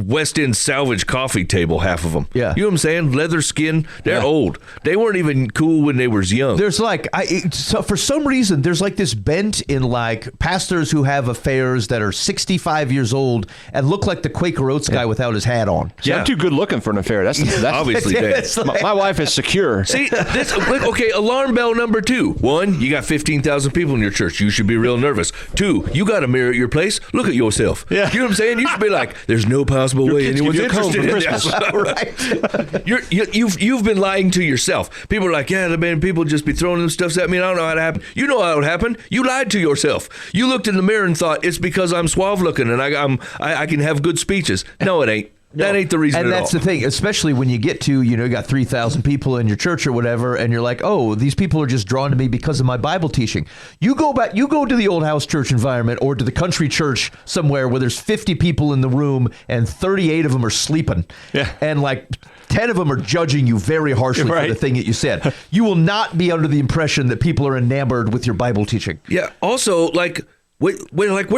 West End salvage coffee table, half of them. Yeah. You know what I'm saying? Leather skin. They're old. They weren't even cool when they were young. There's like, so for some reason, there's like this bent in like pastors who have affairs that are 65 years old and look like the Quaker Oats guy without his hat on. See, I'm too good looking for an affair. That's Obviously, Dan. It's like- my wife is secure. See, this, okay, alarm bell number 2. 1, you got 15,000 people in your church. You should be real nervous. 2, you got a mirror at your place. Look at yourself. Yeah. You know what I'm saying? You should be like, there's no possible way kids anyone's give you a comb interested for in Christmas. this. Right. You've been lying to yourself. People are like, yeah, man, people just be throwing them stuff at me. And I don't know how to happen. You know how it happened. You lied to yourself. You looked in the mirror and thought it's because I'm suave looking and I can have good speeches. No, it ain't. That ain't the reason And at that's all. the thing, especially when you get to, you got 3,000 people in your church or whatever, and you're like, oh, these people are just drawn to me because of my Bible teaching. You go to the old house church environment or to the country church somewhere where there's 50 people in the room and 38 of them are sleeping. Yeah. And like 10 of them are judging you very harshly Right. for the thing that you said. You will not be under the impression that people are enamored with your Bible teaching. Yeah. Also, like, where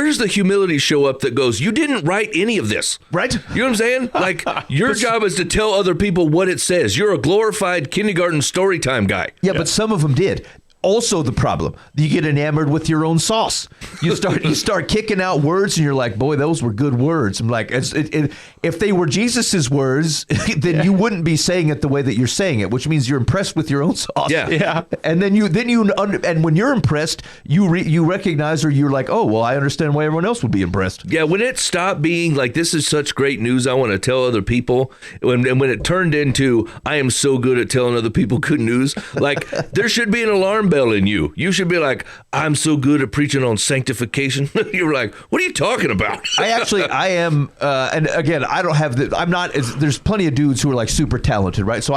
does the humility show up that goes, you didn't write any of this? Right. You know what I'm saying? Like, your job is to tell other people what it says. You're a glorified kindergarten story time guy. Yeah, but some of them did. Also, the problem, you get enamored with your own sauce. You start kicking out words, and you're like, "Boy, those were good words." I'm like, if they were Jesus's words, then you wouldn't be saying it the way that you're saying it, which means you're impressed with your own sauce. Yeah. And then and when you're impressed, you recognize, or you're like, "Oh, well, I understand why everyone else would be impressed." Yeah, when it stopped being like, this is such great news, I want to tell other people, and when it turned into, I am so good at telling other people good news, like, there should be an alarm bell in you. You should be like, I'm so good at preaching on sanctification. You're like, what are you talking about? I am, and again, I don't have I'm not, there's plenty of dudes who are like super talented, right? So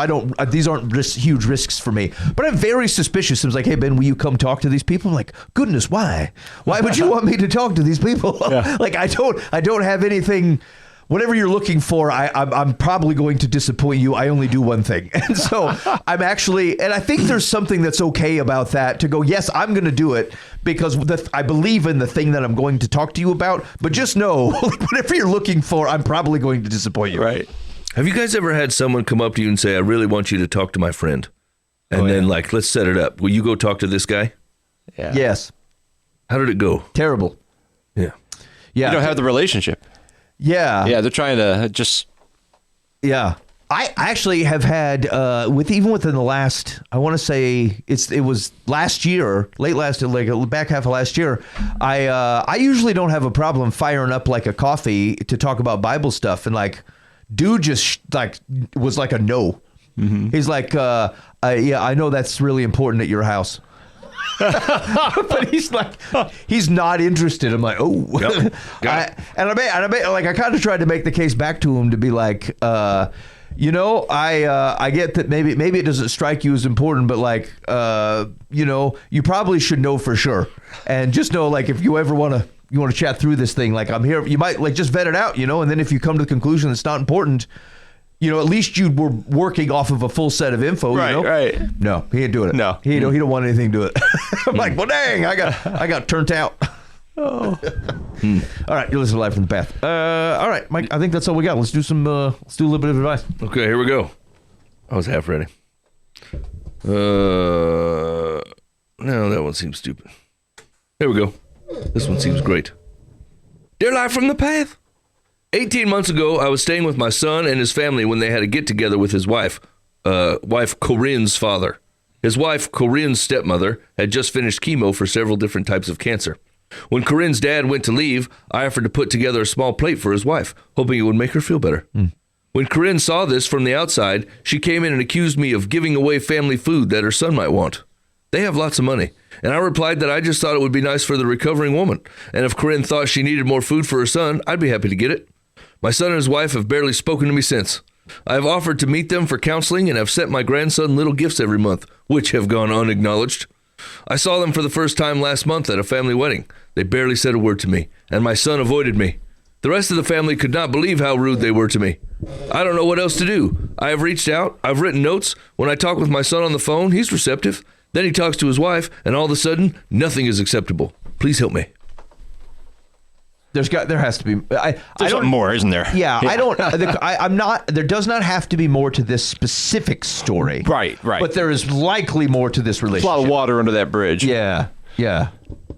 these aren't huge risks for me, but I'm very suspicious. I was like, hey, Ben, will you come talk to these people? I'm like, goodness, why? Why would you want me to talk to these people? Like, I don't have anything. Whatever you're looking for, I'm probably going to disappoint you. I only do one thing. And so I'm actually, and I think there's something that's okay about that, to go, yes, I'm going to do it because I believe in the thing that I'm going to talk to you about. But just know, whatever you're looking for, I'm probably going to disappoint you. Right. Have you guys ever had someone come up to you and say, I really want you to talk to my friend? And then like, let's set it up. Will you go talk to this guy? Yeah. Yes. How did it go? Terrible. Yeah. Yeah. You don't have the relationship. Yeah. Yeah, they're trying to just. Yeah. I actually have had even within the last, I want to say it was last year, back half of last year. I usually don't have a problem firing up like a coffee to talk about Bible stuff, and like, dude just like was like a no. Mm-hmm. He's like, yeah, I know that's really important at your house. But he's not interested. I'm like, oh, Yep. I kind of tried to make the case back to him to be like, I get that maybe it doesn't strike you as important, but like, you probably should know for sure, and just know, like, if you ever want to chat through this thing, like, I'm here. You might like just vet it out, and then if you come to the conclusion it's not important, at least you were working off of a full set of info. Right. No, he ain't doing it. No. He don't want anything to do it. I'm like, well, dang, I got turned out. Oh. All right, you listen to Live from the Path. All right, Mike, I think that's all we got. Let's do a little bit of advice. Okay, here we go. I was half ready. No, that one seems stupid. Here we go. This one seems great. Dear Live from the Path, 18 months ago, I was staying with my son and his family when they had a get-together with his wife Corinne's father. His wife, Corinne's stepmother, had just finished chemo for several different types of cancer. When Corinne's dad went to leave, I offered to put together a small plate for his wife, hoping it would make her feel better. When Corinne saw this from the outside, she came in and accused me of giving away family food that her son might want. They have lots of money. And I replied that I just thought it would be nice for the recovering woman. And if Corinne thought she needed more food for her son, I'd be happy to get it. My son and his wife have barely spoken to me since. I have offered to meet them for counseling and have sent my grandson little gifts every month, which have gone unacknowledged. I saw them for the first time last month at a family wedding. They barely said a word to me, and my son avoided me. The rest of the family could not believe how rude they were to me. I don't know what else to do. I have reached out. I've written notes. When I talk with my son on the phone, he's receptive. Then he talks to his wife, and all of a sudden, nothing is acceptable. Please help me. There has to be. There's something more, isn't there? Yeah, I don't. I'm not. There does not have to be more to this specific story. Right. But there is likely more to this There's relationship. a lot of water under that bridge. Yeah.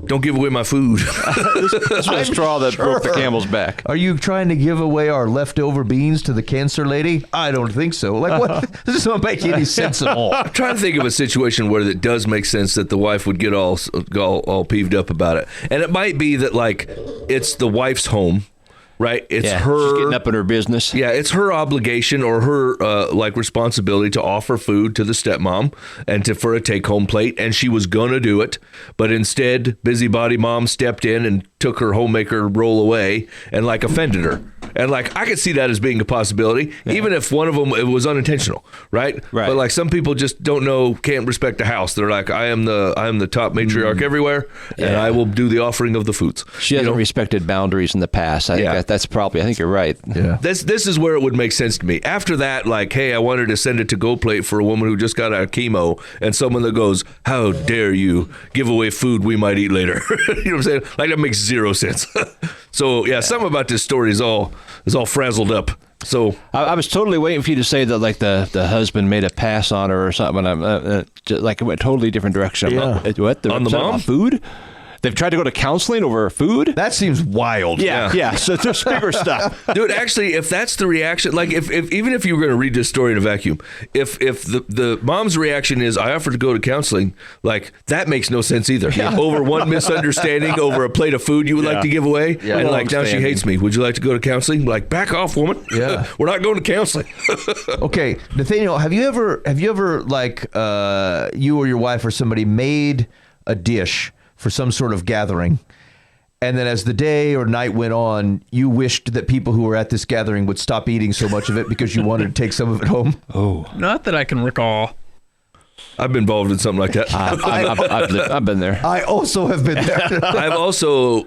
Don't give away my food. This was a straw that broke the camel's back. Are you trying to give away our leftover beans to the cancer lady? I don't think so. Like, what? This doesn't make any sense at all. I'm trying to think of a situation where it does make sense that the wife would get all peeved up about it. And it might be that, like, it's the wife's home, right? It's her. She's getting up in her business. Yeah, it's her obligation or her responsibility to offer food to the stepmom and for a take-home plate, and she was gonna do it, but instead, busybody mom stepped in and took her homemaker role away and offended her. And I could see that as being a possibility, even if one of them it was unintentional, right? But some people just don't know, can't respect the house. They're like, I am the top matriarch everywhere, and I will do the offering of the foods. She hasn't respected boundaries in the past. I think that's probably. I think you're right. Yeah. This is where it would make sense to me. After that, hey, I wanted to send it to Go Plate for a woman who just got out of chemo, and someone that goes, "How dare you give away food we might eat later?" You know what I'm saying? That makes zero sense. So something about this story is all frazzled up. So I was totally waiting for you to say that the husband made a pass on her or something. It went a totally different direction. Yeah. What? On the mom? Food? They've tried to go to counseling over food? That seems wild. Yeah. So there's bigger stuff. Dude, actually, if that's the reaction, if even if you were going to read this story in a vacuum, if the mom's reaction is, I offered to go to counseling, that makes no sense either. Over one misunderstanding over a plate of food you would like to give away. Yeah. And now she hates me. Would you like to go to counseling? Back off, woman. Yeah. We're not going to counseling. Okay, Nathaniel, have you ever you or your wife or somebody made a dish for some sort of gathering, and then as the day or night went on, you wished that people who were at this gathering would stop eating so much of it because you wanted to take some of it home? Oh. Not that I can recall. I've been involved in something like that. I've been there. I also have been there. I've also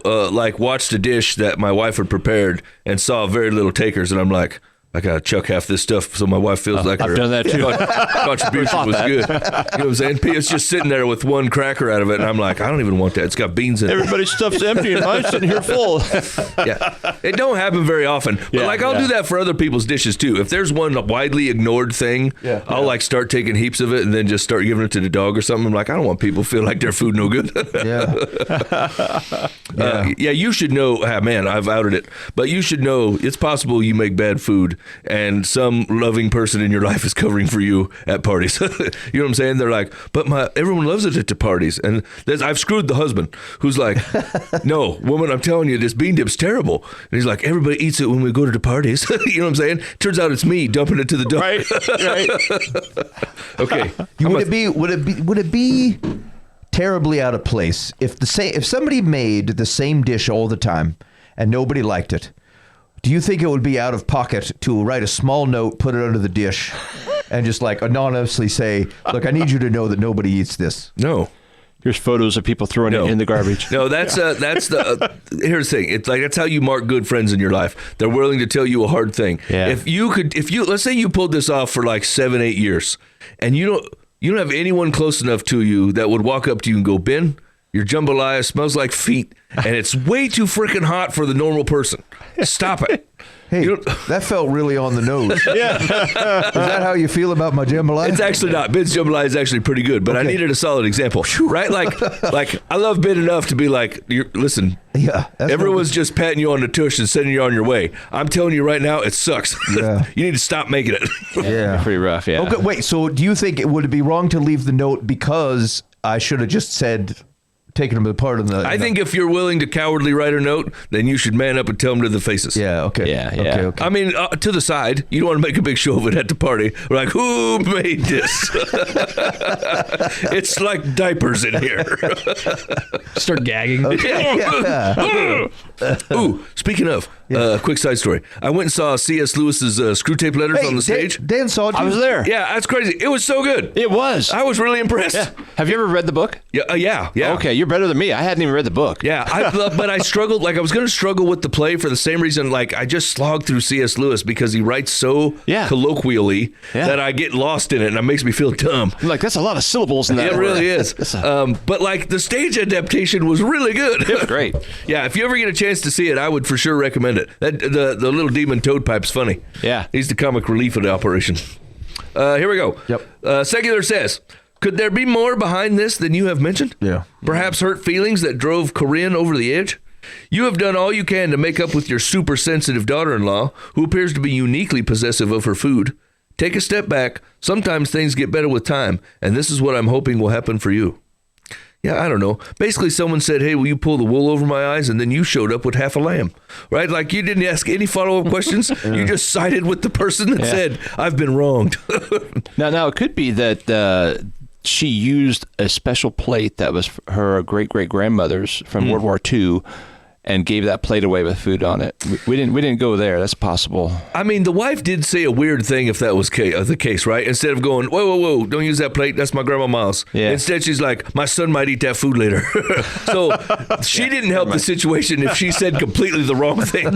watched a dish that my wife had prepared and saw very little takers, and I'm like, I gotta chuck half this stuff so my wife feels like I've her done that too. contribution was good. You know what I'm saying? It's just sitting there with one cracker out of it, and I'm like, I don't even want that. It's got beans in it. Everybody's stuff's empty and mine's sitting here full. Yeah, it don't happen very often. But I'll do that for other people's dishes too. If there's one widely ignored thing, I'll start taking heaps of it and then just start giving it to the dog or something. I'm like, I don't want people to feel like their food no good. You should know. Man, I've outed it, but you should know it's possible you make bad food and some loving person in your life is covering for you at parties. You know what I'm saying? They're like, but everyone loves it at the parties. And I've screwed the husband who's like, no, woman, I'm telling you, this bean dip's terrible. And he's like, everybody eats it when we go to the parties. You know what I'm saying? Turns out it's me dumping it to the dog. Right. Okay. Would it be terribly out of place if somebody made the same dish all the time and nobody liked it? Do you think it would be out of pocket to write a small note, put it under the dish, and just anonymously say, look, I need you to know that nobody eats this? No. Here's photos of people throwing it in the garbage. No, that's the here's the thing. It's that's how you mark good friends in your life. They're willing to tell you a hard thing. Yeah. If you let's say you pulled this off for 7-8 years, and you don't have anyone close enough to you that would walk up to you and go, Ben, Your jambalaya smells like feet, and it's way too freaking hot for the normal person. Stop it. Hey, that felt really on the nose. Yeah. Is that how you feel about my jambalaya? It's actually not. Ben's jambalaya is actually pretty good, but I needed a solid example, right? Like I love Ben enough to be like, listen, everyone's just patting you on the tush and sending you on your way. I'm telling you right now, it sucks. Yeah. You need to stop making it. Yeah. Pretty rough, yeah. Okay, wait, so do you think would it be wrong to leave the note because I should have just said... taking them apart in the... I think if you're willing to cowardly write a note, then you should man up and tell them to the faces. Yeah, okay. Yeah. Okay. I mean, to the side. You don't want to make a big show of it at the party. We're like, who made this? It's like diapers in here. Start gagging. Ooh, speaking of, quick side story. I went and saw C.S. Lewis's Screw Tape Letters on the stage. Dan saw it. I was there. Yeah, that's crazy. It was so good. It was. I was really impressed. Yeah. Have you ever read the book? Yeah. Okay, you're better than me. I hadn't even read the book. Yeah, but I struggled. Like I was going to struggle with the play for the same reason. Like I just slogged through C.S. Lewis because he writes so colloquially that I get lost in it, and it makes me feel dumb. I'm like, that's a lot of syllables in that. It really is. But like the stage adaptation was really good. It was great. Yeah, if you ever get a chance to see it, I would for sure recommend it. The little demon toad pipe's funny. Yeah, he's the comic relief of the operation. Here we go. Yep. Secular says, could there be more behind this than you have mentioned? Yeah. Perhaps hurt feelings that drove Corinne over the edge? You have done all you can to make up with your super sensitive daughter-in-law, who appears to be uniquely possessive of her food. Take a step back. Sometimes things get better with time, and this is what I'm hoping will happen for you. Yeah, I don't know. Basically, someone said, hey, will you pull the wool over my eyes? And then you showed up with half a lamb, right? Like you didn't ask any follow-up questions. You just sided with the person that said, I've been wronged. Now, it could be that she used a special plate that was her great-great-grandmother's from World War II and gave that plate away with food on it. We didn't go there. That's possible. I mean, the wife did say a weird thing if that was the case, right? Instead of going, whoa, don't use that plate. That's my grandma Miles. Yeah. Instead, she's like, my son might eat that food later. So she didn't help the situation if she said completely the wrong thing.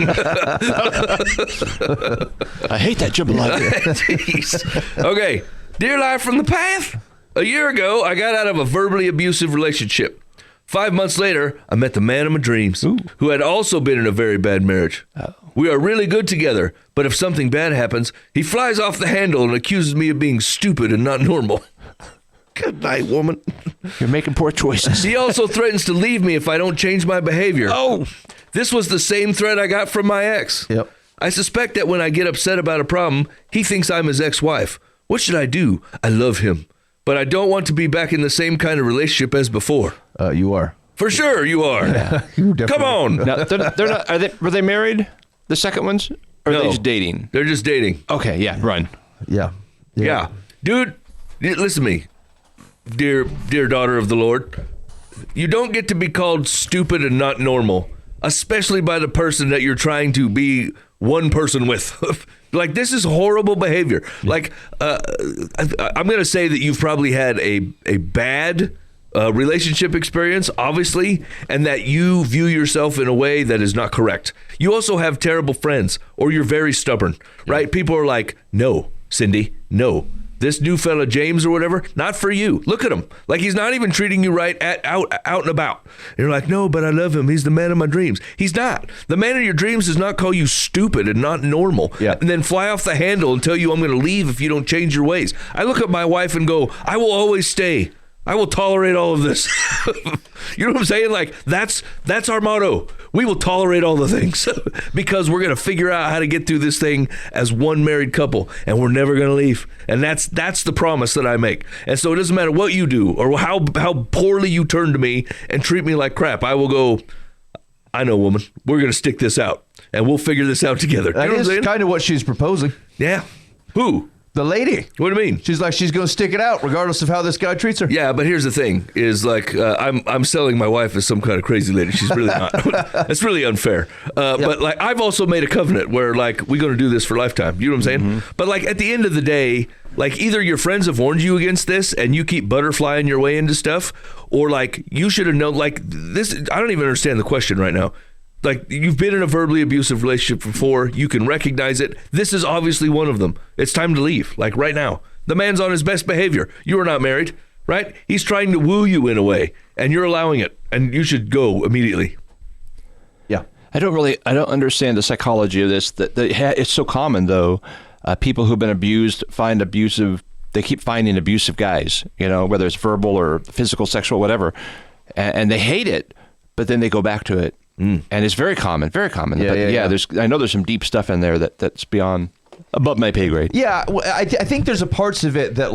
I hate that jambalaya. Jeez. Okay. Dear Life from the Path. A year ago, I got out of a verbally abusive relationship. 5 months later, I met the man of my dreams, who had also been in a very bad marriage. We are really good together, but if something bad happens, he flies off the handle and accuses me of being stupid and not normal. Good night, woman. You're making poor choices. He also threatens to leave me if I don't change my behavior. Oh! This was the same threat I got from my ex. Yep. I suspect that when I get upset about a problem, he thinks I'm his ex-wife. What should I do? I love him, but I don't want to be back in the same kind of relationship as before. You are. For sure, you are. Yeah, Come on. Now, they're not. Were they married? The second ones? Or are they just dating? They're just dating. Okay, yeah, run. Yeah. Dude, listen to me, dear daughter of the Lord. You don't get to be called stupid and not normal, especially by the person that you're trying to be one person with. Like, this is horrible behavior. Like, I'm going to say that you've probably had a bad relationship experience, obviously, and that you view yourself in a way that is not correct. You also have terrible friends, or you're very stubborn, right? People are like, no, Cindy, no. This new fella, James or whatever, not for you. Look at him. Like, he's not even treating you right out and about. And you're like, no, but I love him. He's the man of my dreams. He's not. The man of your dreams does not call you stupid and not normal. Yeah. And then fly off the handle and tell you I'm going to leave if you don't change your ways. I look at my wife and go, I will always stay. I will tolerate all of this. You know what I'm saying? Like, that's our motto. We will tolerate all the things because we're going to figure out how to get through this thing as one married couple, and we're never going to leave. And that's the promise that I make. And so it doesn't matter what you do or how poorly you turn to me and treat me like crap. I will go, I know, woman, we're going to stick this out and we'll figure this out together. You know what I'm saying? That's kind of what she's proposing. Yeah. Who? The lady. What do you mean? She's like, she's going to stick it out regardless of how this guy treats her. Yeah, but here's the thing: is like I'm selling my wife as some kind of crazy lady. She's really not. That's really unfair. But like, I've also made a covenant where like we're going to do this for lifetime. You know what I'm saying? Mm-hmm. But like at the end of the day, like either your friends have warned you against this and you keep butterflying your way into stuff, or like you should have known. Like this, I don't even understand the question right now. Like, you've been in a verbally abusive relationship before. You can recognize it. This is obviously one of them. It's time to leave, like right now. The man's on his best behavior. You are not married. right? He's trying to woo you in a way, and you're allowing it, and you should go immediately. Yeah. I don't understand the psychology of this. It's so common though. People who've been abused they keep finding abusive guys, whether it's verbal or physical, sexual, whatever. And they hate it, but then they go back to it. And it's very common, very common. Yeah. I know there's some deep stuff in there that's above my pay grade. Yeah, well, I think there's a parts of it that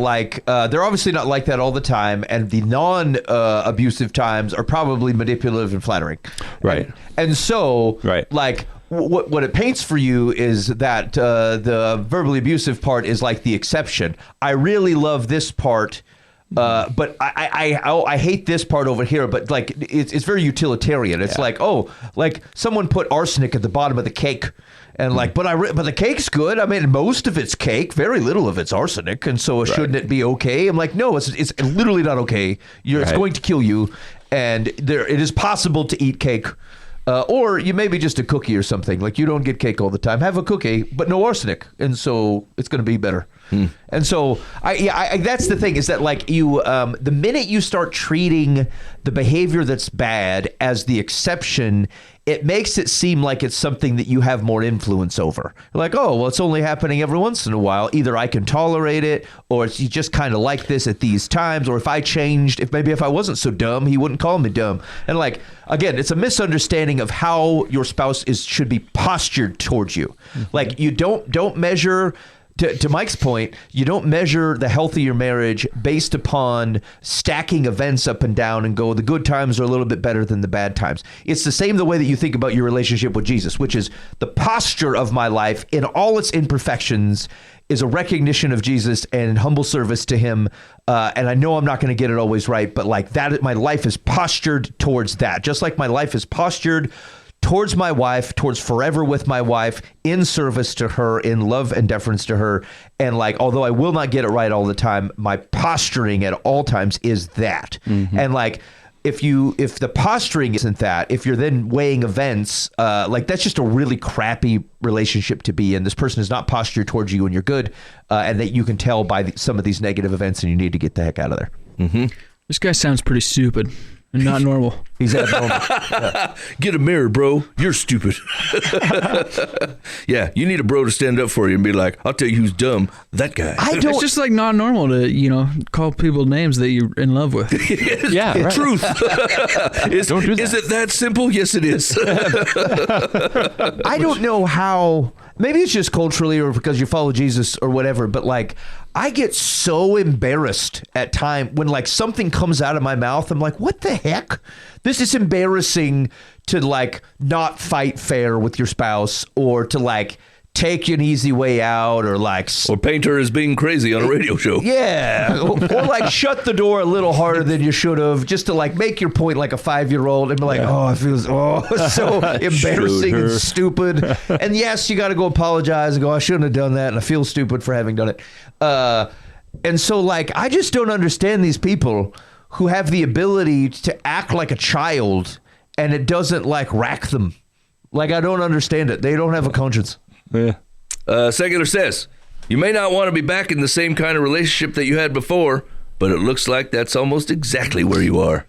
they're obviously not like that all the time, and the non-abusive times are probably manipulative and flattering. Right. And so, right. What it paints for you is that the verbally abusive part is like the exception. I really love this part. But I hate this part over here. But it's very utilitarian. It's like someone put arsenic at the bottom of the cake, and but the cake's good. I mean, most of it's cake, very little of it's arsenic, and so shouldn't it be okay? I'm like, no, it's literally not okay. It's going to kill you, and it is possible to eat cake. Or you maybe just a cookie or something. Like, you don't get cake all the time. Have a cookie, but no arsenic, and so it's going to be better. And so, that's the thing, is that the minute you start treating the behavior that's bad as the exception, it makes it seem like it's something that you have more influence over. Like, oh, well, it's only happening every once in a while. Either I can tolerate it, or you just kind of like this at these times. Or if I changed, if I wasn't so dumb, he wouldn't call me dumb. And again, it's a misunderstanding of how your spouse should be postured towards you. Like, you don't measure. To Mike's point, you don't measure the health of your marriage based upon stacking events up and down and go, the good times are a little bit better than the bad times. It's the same the way that you think about your relationship with Jesus, which is the posture of my life in all its imperfections is a recognition of Jesus and humble service to him. And I know I'm not going to get it always right, but that, my life is postured towards that. Just like my life is postured towards my wife, towards forever with my wife, in service to her, in love and deference to her. And although I will not get it right all the time, my posturing at all times is that. And if the posturing isn't that, if you're then weighing events, that's just a really crappy relationship to be in. This person is not postured towards you and you're good, and that you can tell by some of these negative events, and you need to get the heck out of there. This guy sounds pretty stupid and not normal. He's abnormal. Yeah. Get a mirror, bro. You're stupid. Yeah, you need a bro to stand up for you and be like, I'll tell you who's dumb. That guy. It's just not normal to, call people names that you're in love with. Yeah, right. Truth. Don't do that. Is it that simple? Yes, it is. I don't know how. Maybe it's just culturally or because you follow Jesus or whatever, but I get so embarrassed at time when something comes out of my mouth. I'm like, what the heck? This is embarrassing to not fight fair with your spouse, or to take an easy way out, or or paint her as being crazy on a radio show. Yeah. Or shut the door a little harder than you should have, just to make your point like a 5-year-old, and be like, oh, it feels so embarrassing and stupid. And yes, you got to go apologize and go, I shouldn't have done that, and I feel stupid for having done it. And so I just don't understand these people who have the ability to act like a child, and it doesn't rack them. I don't understand it. They don't have a conscience. Yeah. Secular says, you may not want to be back in the same kind of relationship that you had before, but it looks like that's almost exactly where you are.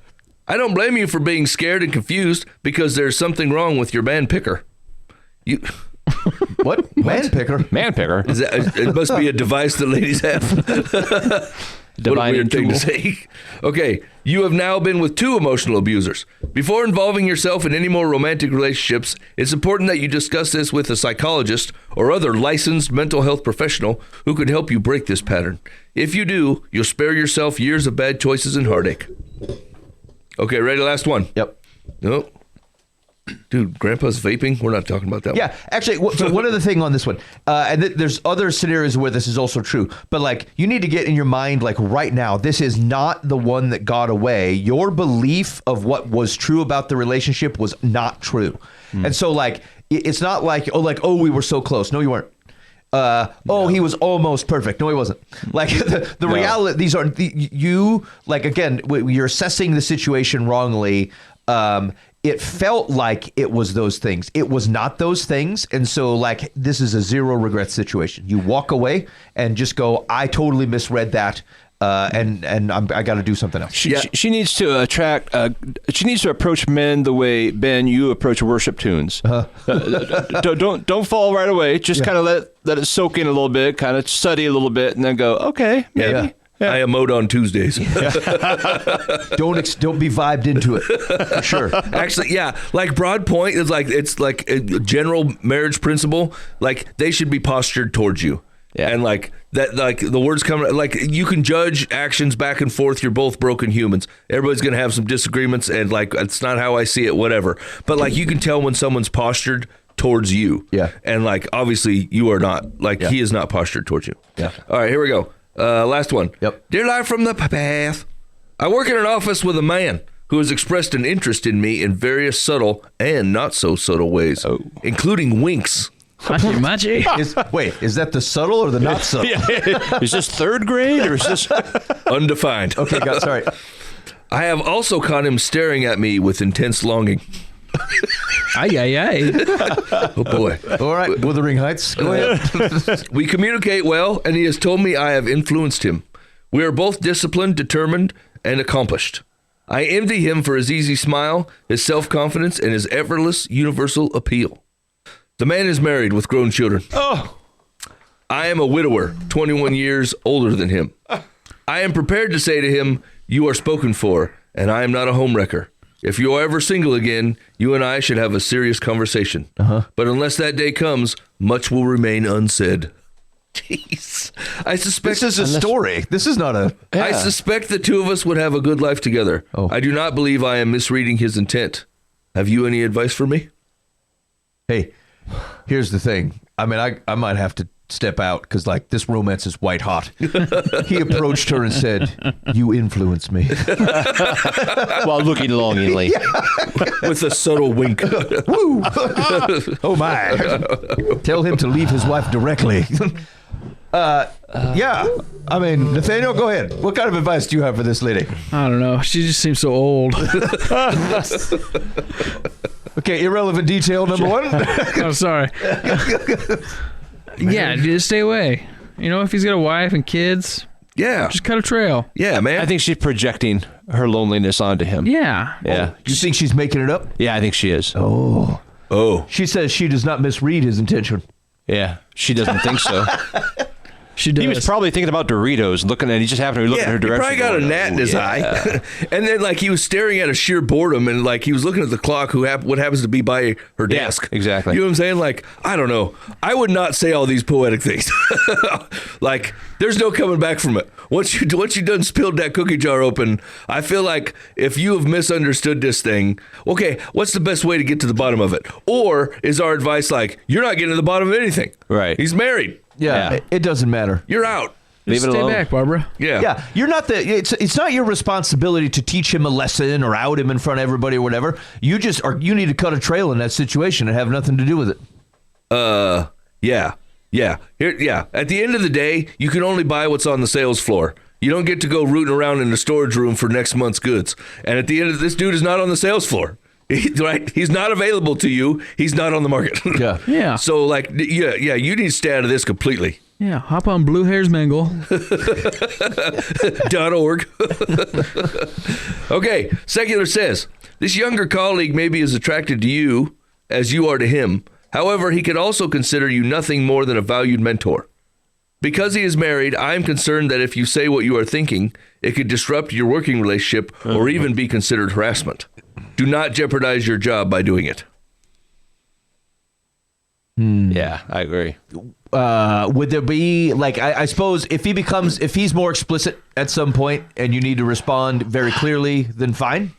I don't blame you for being scared and confused because there's something wrong with your man picker. What? Man picker? Man picker. Is that, it must be a device that ladies have. What a weird thing to say. Okay, you have now been with 2 emotional abusers. Before involving yourself in any more romantic relationships, it's important that you discuss this with a psychologist or other licensed mental health professional who can help you break this pattern. If you do, you'll spare yourself years of bad choices and heartache. Okay, ready? Last one. Yep. No. Dude, Grandpa's vaping? We're not talking about that one. Actually, so one other thing on this one, and there's other scenarios where this is also true, but you need to get in your mind, right now, this is not the one that got away. Your belief of what was true about the relationship was not true. And so, it's not oh, we were so close. No, you weren't. No. He was almost perfect. No, he wasn't. The reality, these are, again, you're assessing the situation wrongly. It felt like it was those things. It was not those things. And so this is a zero regret situation. You walk away and just go, I totally misread that. and I got to do something else. She needs to attract. She needs to approach men the way, Ben, you approach worship tunes. Don't fall right away. Just kind of let it soak in a little bit. Kind of study a little bit, and then go. Okay, maybe. Yeah. I emote on Tuesdays. Don't be vibed into it. For sure. Actually, yeah. Like Broad Point is it's like a general marriage principle. Like they should be postured towards you. Yeah. And like that, like the words come, like you can judge actions back and forth. You're both broken humans. Everybody's going to have some disagreements, and like, it's not how I see it, whatever. But like, you can tell when someone's postured towards you. Yeah. And like, obviously you are not, like he is not postured towards you. Yeah. All right, here we go. Last one. Yep. Dear Live from the Path. I work in an office with a man who has expressed an interest in me in various subtle and not so subtle ways, including winks. Machi. Is that the subtle or the not subtle? Is this third grade or is this Undefined. Okay, sorry. I have also caught him staring at me with intense longing. Ay. Oh, boy. All right, Wuthering Heights, go ahead. We communicate well, and he has told me I have influenced him. We are both disciplined, determined, and accomplished. I envy him for his easy smile, his self-confidence, and his effortless universal appeal. The man is married with grown children. Oh. I am a widower, 21 years older than him. I am prepared to say to him, you are spoken for, and I am not a homewrecker. If you are ever single again, you and I should have a serious conversation. But unless that day comes, much will remain unsaid. Jeez. I suspect This is a story. This is not a... I suspect the two of us would have a good life together. Oh. I do not believe I am misreading his intent. Have you any advice for me? Hey, here's the thing. I mean, I might have to step out because, like, this romance is white hot. He approached her and said, you influence me. While looking longingly? With a subtle wink. Woo! Oh, my. Tell him to leave his wife directly. Yeah. I mean, Nathaniel, go ahead. What kind of advice do you have for this lady? I don't know. She just seems so old. Okay, irrelevant detail number one. Oh, sorry. Yeah, just stay away. You know, if he's got a wife and kids, Yeah. just cut a trail. Yeah, man. I think she's projecting her loneliness onto him. Yeah. Yeah. You think she's making it up? Yeah, I think she is. Oh. She says she does not misread his intention. Yeah, she doesn't think so. She does. He was probably thinking about Doritos, looking at. He just happened to be looking Yeah, in her he direction. probably got a going, gnat in "Oh, his yeah." eye. And then, like, he was staring at a sheer boredom, and, like, he was looking at the clock, what happens to be by her Yeah, desk. exactly. You know what I'm saying? Like, I don't know. I would not say all these poetic things. Like, there's no coming back from it. Once you done spilled that cookie jar open, I feel like if you have misunderstood this thing, okay, what's the best way to get to the bottom of it? Or is our advice like, you're not getting to the bottom of anything. Right. He's married. Yeah. Yeah. It doesn't matter. You're out. Leave it Stay alone. back, Barbara. Yeah. Yeah, you're not it's not your responsibility to teach him a lesson or out him in front of everybody or whatever. You need to cut a trail in that situation and have nothing to do with it. Yeah. At the end of the day, you can only buy what's on the sales floor. You don't get to go rooting around in the storage room for next month's goods. And at the end of this dude is not on the sales floor. Right? He's not available to you. He's not on the market. Yeah. Yeah. So like, yeah, you need to stay out of this completely. Yeah. Hop on Blue Hairs Mingle. .org. Okay, Secular says, this younger colleague may be as attracted to you as you are to him. However, he could also consider you nothing more than a valued mentor. Because he is married, I am concerned that if you say what you are thinking, it could disrupt your working relationship or even be considered harassment. Do not jeopardize your job by doing it. Yeah, I agree. Would there be, like, I suppose if he's more explicit at some point and you need to respond very clearly, then fine.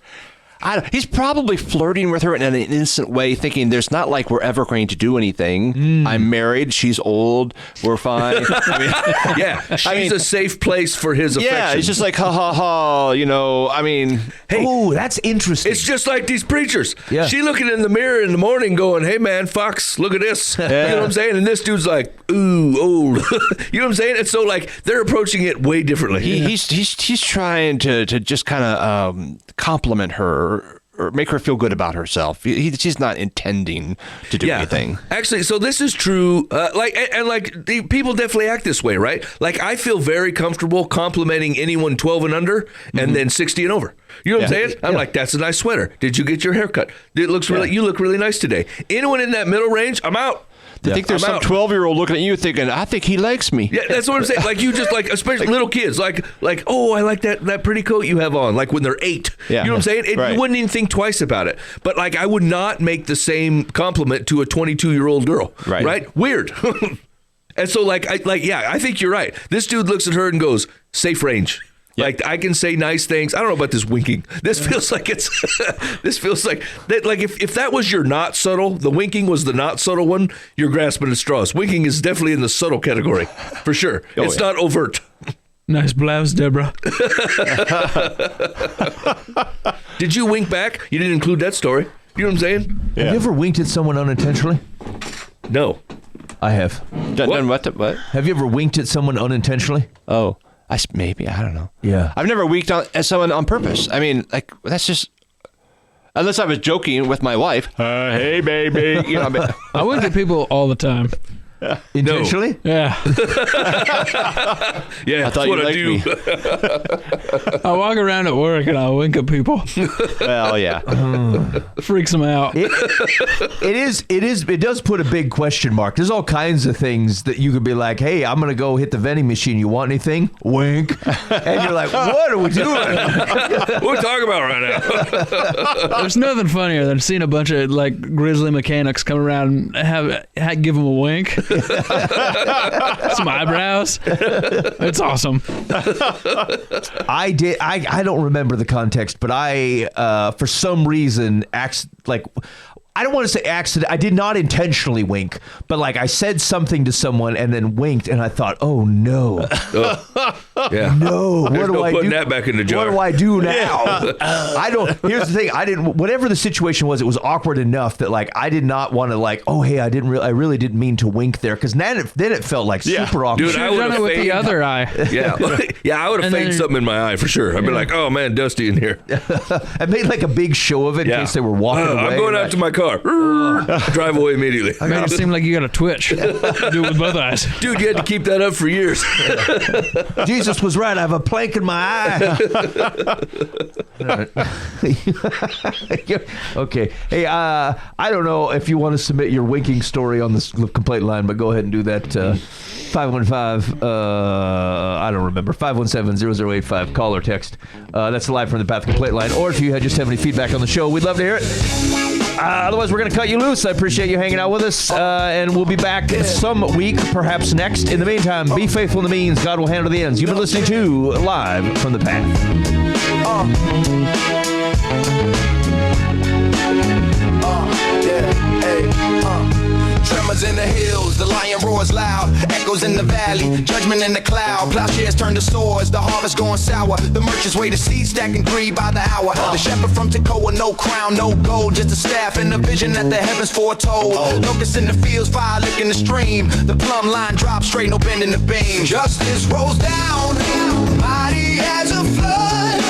He's probably flirting with her in an innocent way, thinking there's not like we're ever going to do anything. I'm married. She's old. We're fine. I mean, Yeah, she's a safe place for his affection. yeah, it's just like, ha, ha, ha, you know, I mean. Hey, Oh, that's interesting. it's just like these preachers. Yeah. She looking in the mirror in the morning going, hey, man, Fox, look at this. You know what I'm saying? And this dude's like, ooh, old. You know what I'm saying? And so, like, they're approaching it way differently. He's trying to just kind of compliment her or make her feel good about herself. She's not intending to do anything. Actually, so this is true. The people definitely act this way, right? Like, I feel very comfortable complimenting anyone 12 and under, and then 60 and over. You know what I'm saying? I'm like, that's a nice sweater. Did you get your hair cut? It looks you look really nice today. Anyone in that middle range, I'm out. I think there's some 12-year-old looking at you thinking, I think he likes me. Yeah, that's what I'm saying. Like, you just especially little kids, like, oh, I like that pretty coat you have on. Like when they're 8. Yeah. You know what I'm saying? You wouldn't even think twice about it. But like, I would not make the same compliment to a 22-year-old girl. Right? Weird. And so I think you're right. This dude looks at her and goes, safe range. Yep. Like, I can say nice things. I don't know about this winking. This feels like this feels like that. Like, if that was your not subtle, the winking was the not subtle one, you're grasping at straws. Winking is definitely in the subtle category, for sure. It's not overt. Nice blouse, Deborah. Did you wink back? You didn't include that story. You know what I'm saying? Yeah. Have you ever winked at someone unintentionally? No. I have. Done what? Have you ever winked at someone unintentionally? Oh. Maybe, I don't know. Yeah. I've never winked at someone on purpose. I mean, like, that's just, unless I was joking with my wife. Hey, baby. You know, I wink at people all the time. Intentionally? Yeah. Yeah, I thought you liked me. I walk around at work and I wink at people. Well, yeah. Freaks them out. It does put a big question mark. There's all kinds of things that you could be like, hey, I'm going to go hit the vending machine. You want anything? Wink. And you're like, what are we doing? What are we talking about right now? There's nothing funnier than seeing a bunch of like grizzly mechanics come around and give them a wink. Some eyebrows. It's awesome. I don't remember the context, but I for some reason I don't want to say accident. I did not intentionally wink, but like I said something to someone and then winked, and I thought, oh no, yeah, no. There's What do I do? Putting that back in the jar. What do I do now? I don't. Here's the thing. I didn't. Whatever the situation was, it was awkward enough that like I did not want to like. Oh hey, I really didn't mean to wink there, because then it felt like super awkward. Dude, I would done it with the other eye. Yeah, I would have feigned something in my eye for sure. I'd be like, oh man, Dusty in here. I made like a big show of it in case they were walking away. I'm going out to my car. Drive away immediately. I made it seem like you got a twitch. Do it with both eyes. Dude, you had to keep that up for years. Jesus was right. I have a plank in my eye. Okay. Hey, I don't know if you want to submit your winking story on this complaint line, but go ahead and do that. 515, I don't remember, 517-0085, call or text. That's live from the Path Complaint line. Or if you just have any feedback on the show, we'd love to hear it. Otherwise, we're going to cut you loose. I appreciate you hanging out with us, and we'll be back some week, perhaps next. In the meantime, be faithful in the means. God will handle the ends. You've been listening to Live from the Path. Tremors in the hills, the lion roars loud, echoes in the valley, judgment in the cloud, plowshares turn to swords, the harvest going sour, the merchants wait to see, stacking greed by the hour, the shepherd from Tekoa, no crown, no gold, just a staff and a vision that the heavens foretold, locusts in the fields, fire licking the stream, the plumb line drops straight, no bend in the beam, justice rolls down, mighty as a flood,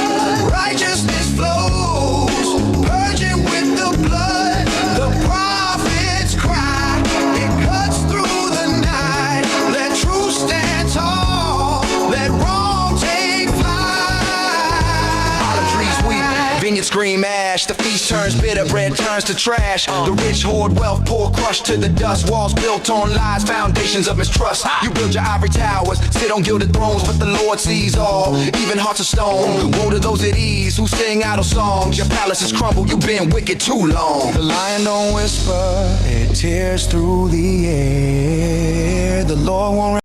righteousness flows, purging with the blood, the prophets cry, it cuts through the night, let truth stand tall, let wrong take flight. Olive trees weep, vineyards scream ash, the feast turns bitter, bread turns to trash, the rich hoard wealth, poor crushed to the dust, walls built on lies, foundations of mistrust, you build your ivory towers, sit on gilded thrones, but the Lord sees all, even hearts of stone, woe to those at ease who sing idle songs, your palaces crumble, you've been wicked too long, the lion don't whisper, it tears through the air, the Lord won't